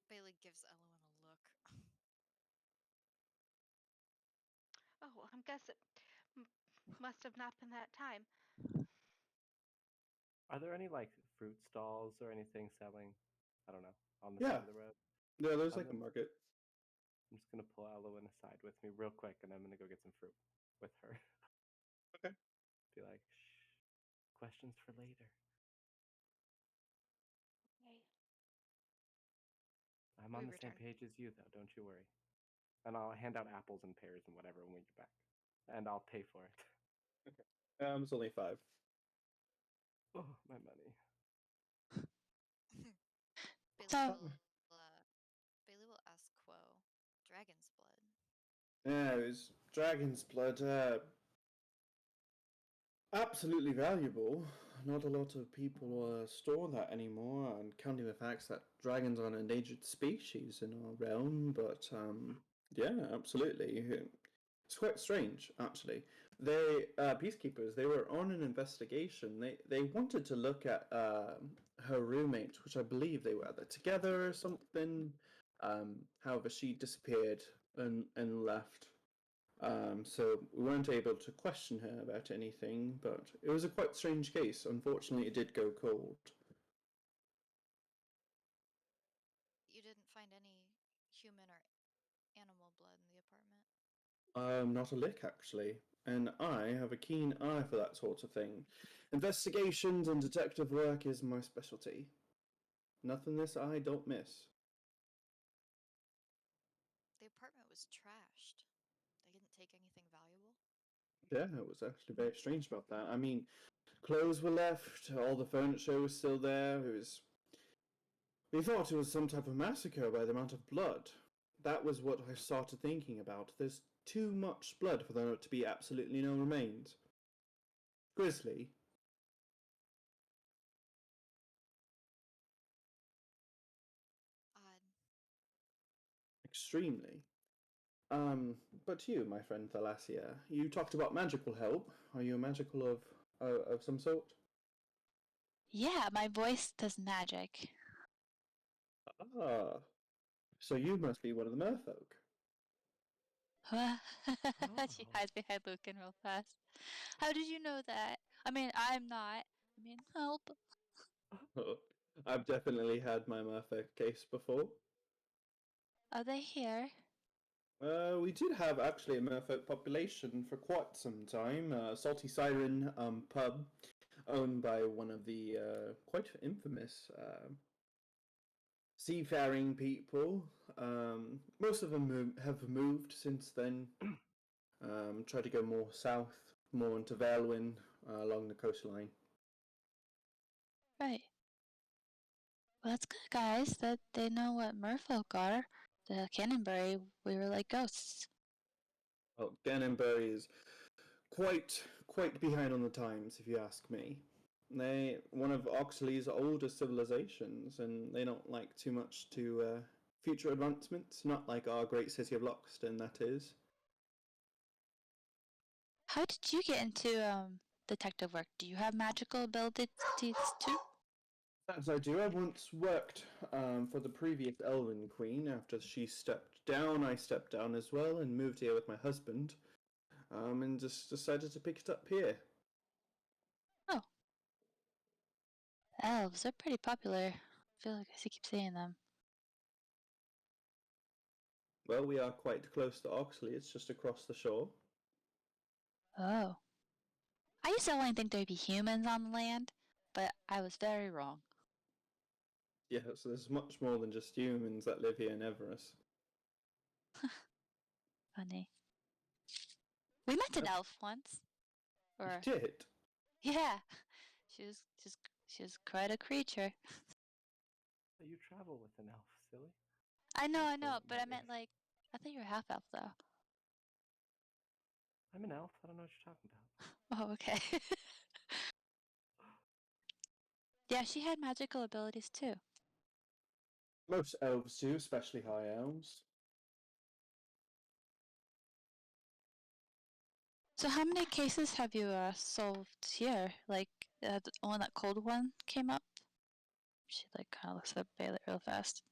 Bailey gives Elowen a look. Oh, well, I'm guessing must have not been that time. Are there any like fruit stalls or anything selling? I don't know, on the Yeah. side of the road. Yeah, there's I'm like a market. just gonna pull Elowen aside with me real quick, and I'm gonna go get some fruit with her. Okay. Be like, shh, questions for later. Okay. I'm on We the same return. page as you, though. Don't you worry. And I'll hand out apples and pears and whatever when we get back, and I'll pay for it. It's only 5. Oh, my money. Bailey So- will Bailey will ask Kuo, dragon's blood. Yeah, it was dragon's blood. Absolutely valuable. Not a lot of people store that anymore, and counting the facts that dragons are an endangered species in our realm, but yeah, absolutely. It's quite strange, actually. They, peacekeepers, they were on an investigation. They wanted to look at her roommate, which I believe they were either together or something. However, she disappeared and left. So we weren't able to question her about anything, but it was a quite strange case. Unfortunately, it did go cold. You didn't find any human or animal blood in the apartment? Not a lick, actually. And I have a keen eye for that sort of thing. Investigations and detective work is my specialty. Nothing this I don't miss. The apartment was trashed. They didn't take anything valuable? Yeah, it was actually very strange about that. I mean, clothes were left, all the furniture was still there. We thought it was some type of massacre by the amount of blood. That was what I started thinking about. There's too much blood for there to be absolutely no remains. Grisly. Odd. Extremely. But you, my friend Thalassia, you talked about magical help. Are you a magical of some sort? Yeah, my voice does magic. Ah, so you must be one of the merfolk. She hides behind Lucan real fast. How did you know that? I mean, I'm not. I mean, help. Oh, I've definitely had my merfolk case before. Are they here? We did have actually a merfolk population for quite some time. Salty Siren Pub, owned by one of the quite infamous seafaring people. Most of them have moved since then. Tried to go more south, more into Velwyn, along the coastline. Right. Well, that's good, guys. That they know what merfolk are. The Cannonberry, we were like ghosts. Well, Ganonbury is quite behind on the times, if you ask me. They one of Oxley's oldest civilizations, and they don't like too much to future advancements. Not like our great city of Loxton, that is. How did you get into detective work? Do you have magical abilities too? As I do, I once worked for the previous Elven Queen. After she stepped down, I stepped down as well and moved here with my husband. And just decided to pick it up here. Oh. Elves are pretty popular. I feel like I keep saying them. Well, we are quite close to Oxley. It's just across the shore. Oh. I used to only think there'd be humans on the land, but I was very wrong. Yeah, so there's much more than just humans that live here in Everas. Funny. We met an elf once. You Or did? yeah. She was quite a creature. You travel with an elf, silly. I know, That's but I meant like I thought you were half elf though. I'm an elf. I don't know what you're talking about. Oh, okay. Yeah, she had magical abilities too. Most elves do, especially high elves. So how many cases have you solved here? Like, the one that cold one came up? She like kind of looks at Baili real fast.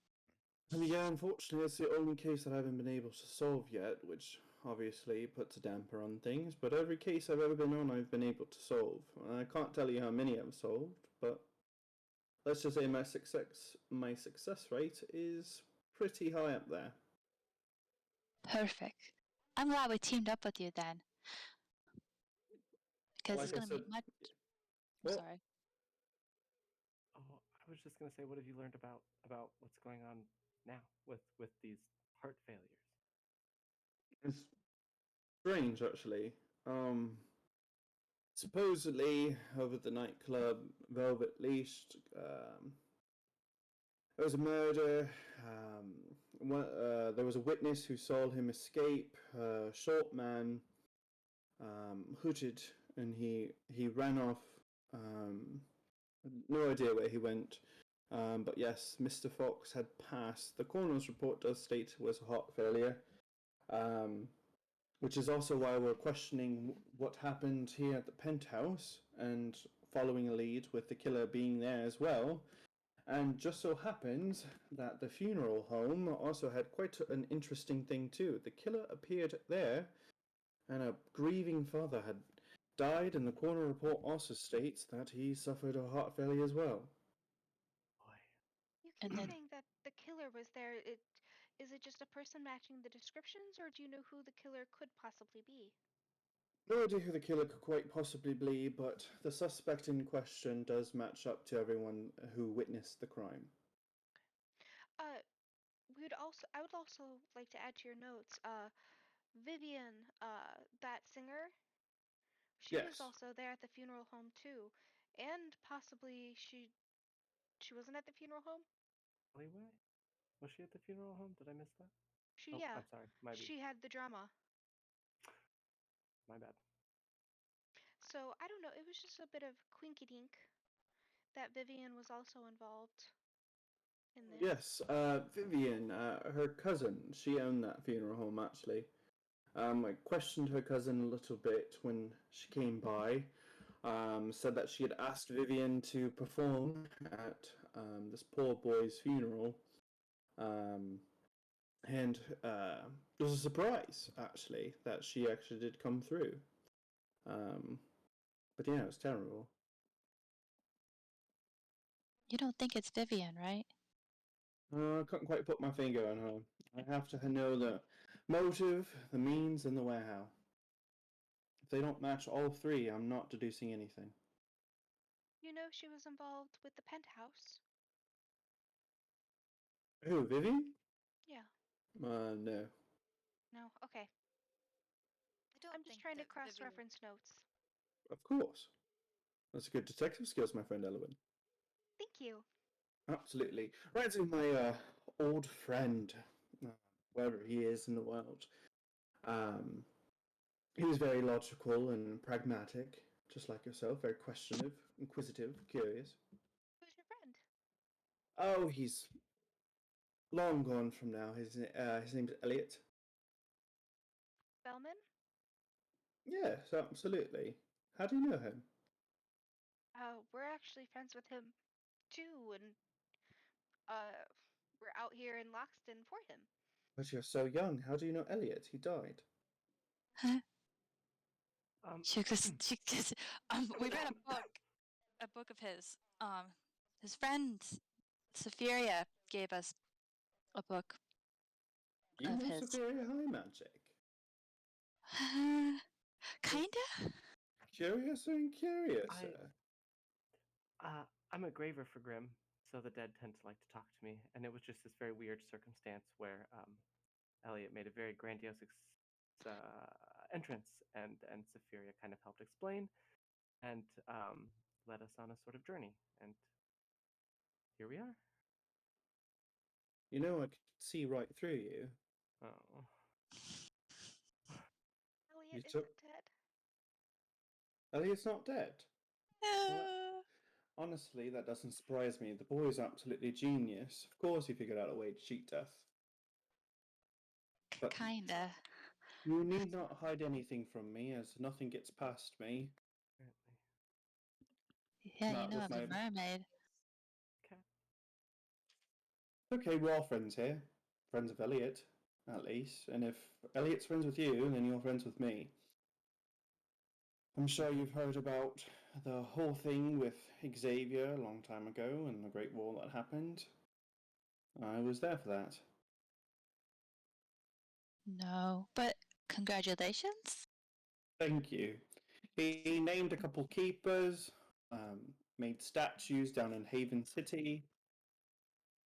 Yeah, unfortunately, it's the only case that I haven't been able to solve yet, which obviously puts a damper on things. But every case I've ever been on, I've been able to solve. I can't tell you how many I've solved, but let's just say my success rate is pretty high up there. Perfect. I'm glad we teamed up with you then. Because Like it's I going to be said, much... well, Sorry. Oh, I was just gonna say, what have you learned about what's going on now with these heart failures? it's strange actually. Supposedly over at the nightclub Velvet Leash, there was a murder. There was a witness who saw him escape. A short man, hooded, and he ran off. No idea where he went. But yes, Mr.Fox had passed. The coroner's report does state it was a heart failure, which is also why we're questioning what happened here at the penthouse and following a lead with the killer being there as well. And just so happens that the funeral home also had quite an interesting thing too. The killer appeared there, and a grieving father had died, and the coroner report also states that he suffered a heart failure as well. Boy, You keep And then saying that the killer was there. Is it just a person matching the descriptions, or do you know who the killer could possibly be? No idea who the killer could quite possibly be, but the suspect in question does match up to everyone who witnessed the crime. Uh, I would also like to add to your notes. Vivian, that singer, she was Yes. also there at the funeral home too, and possibly she wasn't at the funeral home. alleyway? Was she at the funeral home? Did I miss that? She Oh, yeah, I'm sorry. Might be. she had the drama. My bad. So I don't know. It was just a bit of quinky dink that Vivian was also involved in this. Yes, Vivian, her cousin, she owned that funeral home actually. I questioned her cousin a little bit when she came by. Said that she had asked Vivian to perform at this poor boy's funeral. Um, and it was a surprise, actually, that she actually did come through. Um, but yeah, it was terrible. you don't think it's Vivian, right? I couldn't quite put my finger on her. I have to know the motive, the means, and the where-how. If they don't match all three, I'm not deducing anything. You know, she was involved with the penthouse. Who, Vivi? Yeah. No. No. Okay. I don't I'm just think trying to that Vivian. cross-reference notes. Of course. That's a good detective skills, my friend Elowen. Thank you. Absolutely. Right to my old friend, wherever he is in the world. Um, he was very logical and pragmatic, just like yourself, very questioning, inquisitive, curious. Who's your friend? Oh, he's long gone from now. His name's Eliot. Bellman? Yes, absolutely. How do you know him? We're actually friends with him too, and uh, we're out here in Loxton for him. But you're so young. How do you know Eliot? He died. Huh? Um, We read a book of his. His friend Sapphiria gave us a book You of know his. Sapphiria Highmagic. Kinda? Curious and curious. I I'm a graver for Grimm, so the dead tend to like to talk to me, and it was just this very weird circumstance where Eliot made a very grandiose entrance, and Sapphiria kind of helped explain and led us on a sort of journey, and here we are. You know I could see right through you. Elliot You isn't took dead. Eliot's not dead. Uh, Honestly, that doesn't surprise me. The boy's absolutely genius. Of course he figured out a way to cheat death. But Kinda. you need not hide anything from me, as nothing gets past me. Apparently. Yeah, you That know was I'm a my... mermaid. Okay. Okay, we're all friends here. Friends of Eliot, at least. And if Eliot's friends with you, then you're friends with me. I'm sure you've heard about the whole thing with Xavier a long time ago and the Great War that happened. I was there for that. No, but congratulations. Thank you. He named a couple keepers, made statues down in Haven City.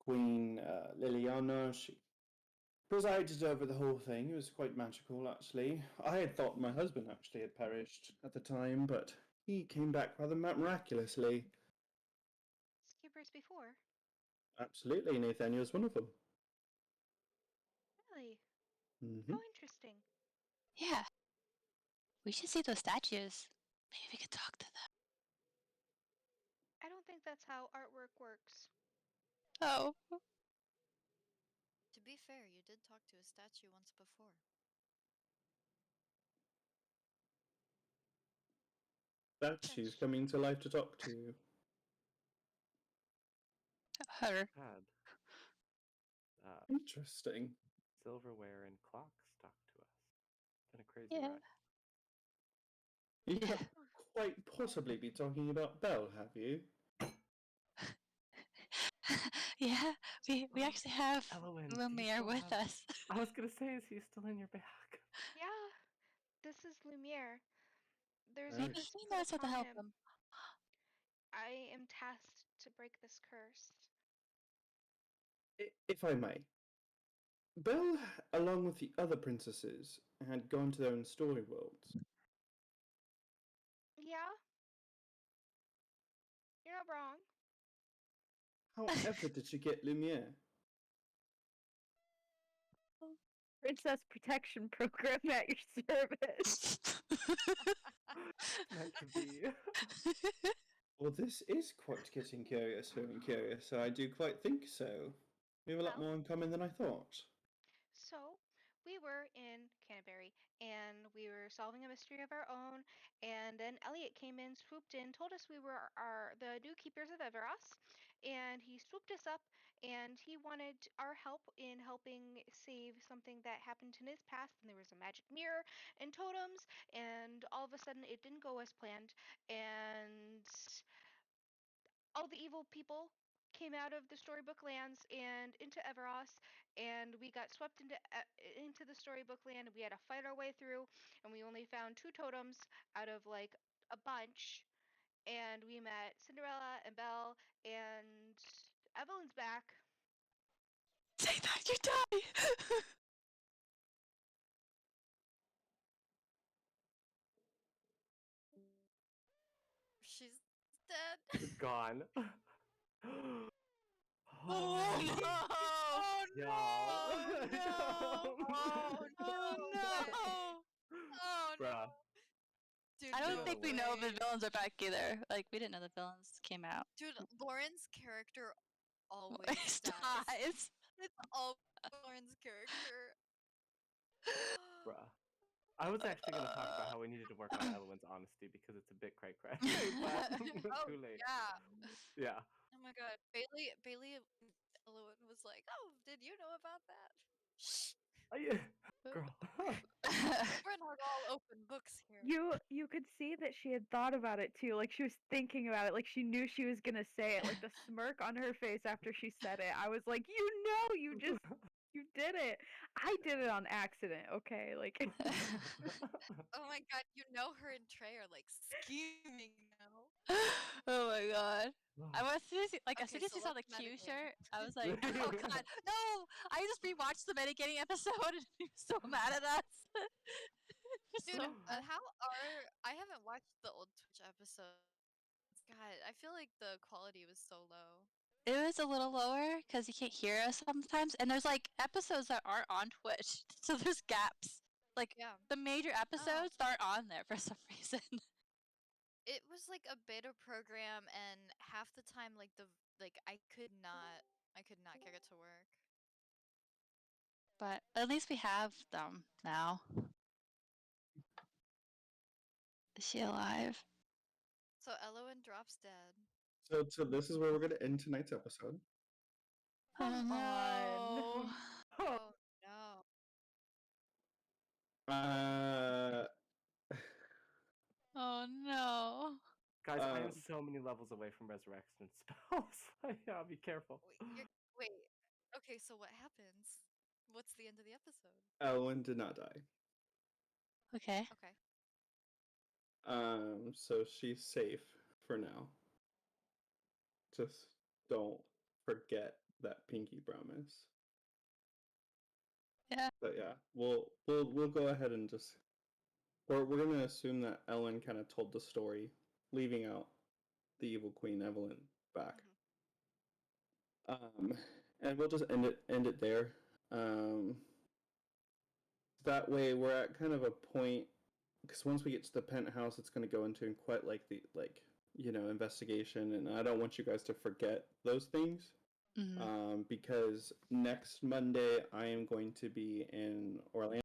Queen Liliana, she presided over the whole thing. It was quite magical, actually. I had thought my husband actually had perished at the time, but he came back rather miraculously. Skippers before. Absolutely, Nathaniel's one of them. Really? Mm-hmm. How interesting. Yeah. We should see those statues. Maybe we could talk to them. I don't think that's how artwork works. Oh. To be fair, you did talk to a statue once before. Statues coming to life to talk to you. Her. Had Interesting. silverware and clocks stuck to us. Been a crazy Yeah. ride. You Yeah. can't quite possibly be talking about Belle, have you? Yeah, we actually have Elowen, do you Lumiere still with have... us. I was gonna say, is he still in your bag? Yeah, this is Lumiere. There's a Maybe curse he put knows how to upon help him. him. I am tasked to break this curse. If I may. Belle, along with the other princesses, had gone to their own story worlds. Yeah, you're not wrong. However, did she get Lumiere? Princess Protection Program at your service. Meant to be. Well, this is quite getting curious, very curious, so I do quite think so. We have a lot Well, more in common than I thought. so we were in Canterbury and we were solving a mystery of our own, and then Eliot came in, swooped in, told us we were the new keepers of Everas, and he swooped us up and he wanted our help in helping save something that happened in his past, and there was a magic mirror and totems, and all of a sudden it didn't go as planned, and all the evil people came out of the storybook lands and into Everas, and we got swept into the storybook land, and we had to fight our way through, and we only found 2 totems out of like a bunch, and we met Cinderella and Belle, and Evelyn's back. Say that you die. She's dead. She's gone. Oh no! Oh Y'all. no! No! Oh Oh no! Oh no! Bruh. Dude, I no don't think we know if the way. villains are back either. Like we didn't know the villains came out. Dude, Lauren's character always Always dies. dies. It's always Lauren's character. Bruh. I was actually going to talk about how we needed to work on Elowen's honesty because it's a bit cray cray, but Oh too late. yeah. Yeah. Oh my god. Bailey Elowen was like, "Oh, did you know about that?" Shh. Oh, yeah. Girl. We're not all open books here. You could see that she had thought about it too. Like she was thinking about it. Like she knew she was gonna say it. Like the smirk on her face after she said it. I was like, you did it. I did it on accident. Okay, like Oh my god, you know her and Trey are like scheming now. Oh my god. As soon as Okay, you so saw let's the Q metagame. shirt, I was like, oh god, no! I just rewatched the metagaming episode and he was so mad at us. Dude, So I haven't watched the old Twitch episodes. God, I feel like the quality was so low. it was a little lower because you can't hear us sometimes, and there's like episodes that aren't on Twitch, so there's gaps. Like Yeah. the major episodes aren't on there for some reason. was like a beta program, and half the time, like I could not get it to work. But at least we have them now. Is she alive? So Elowen drops dead. So this is where we're gonna end tonight's episode. Oh Come no. on. Oh no. Oh no. Guys, I am Um, so many levels away from resurrection spells. Yeah, be careful. Wait. Okay, so what happens? What's the end of the episode? Elowen did not die. Okay. Okay. So she's safe for now. Just don't forget that pinky promise. Yeah. But yeah, we'll go ahead and just we're gonna assume that Ellen kind of told the story, leaving out the evil queen Evelyn back. And we'll just end it there. That way we're at kind of a point, because once we get to the penthouse, it's going to go into quite like the investigation, and I don't want you guys to forget those things. Mm-hmm. Because next Monday I am going to be in Orlando.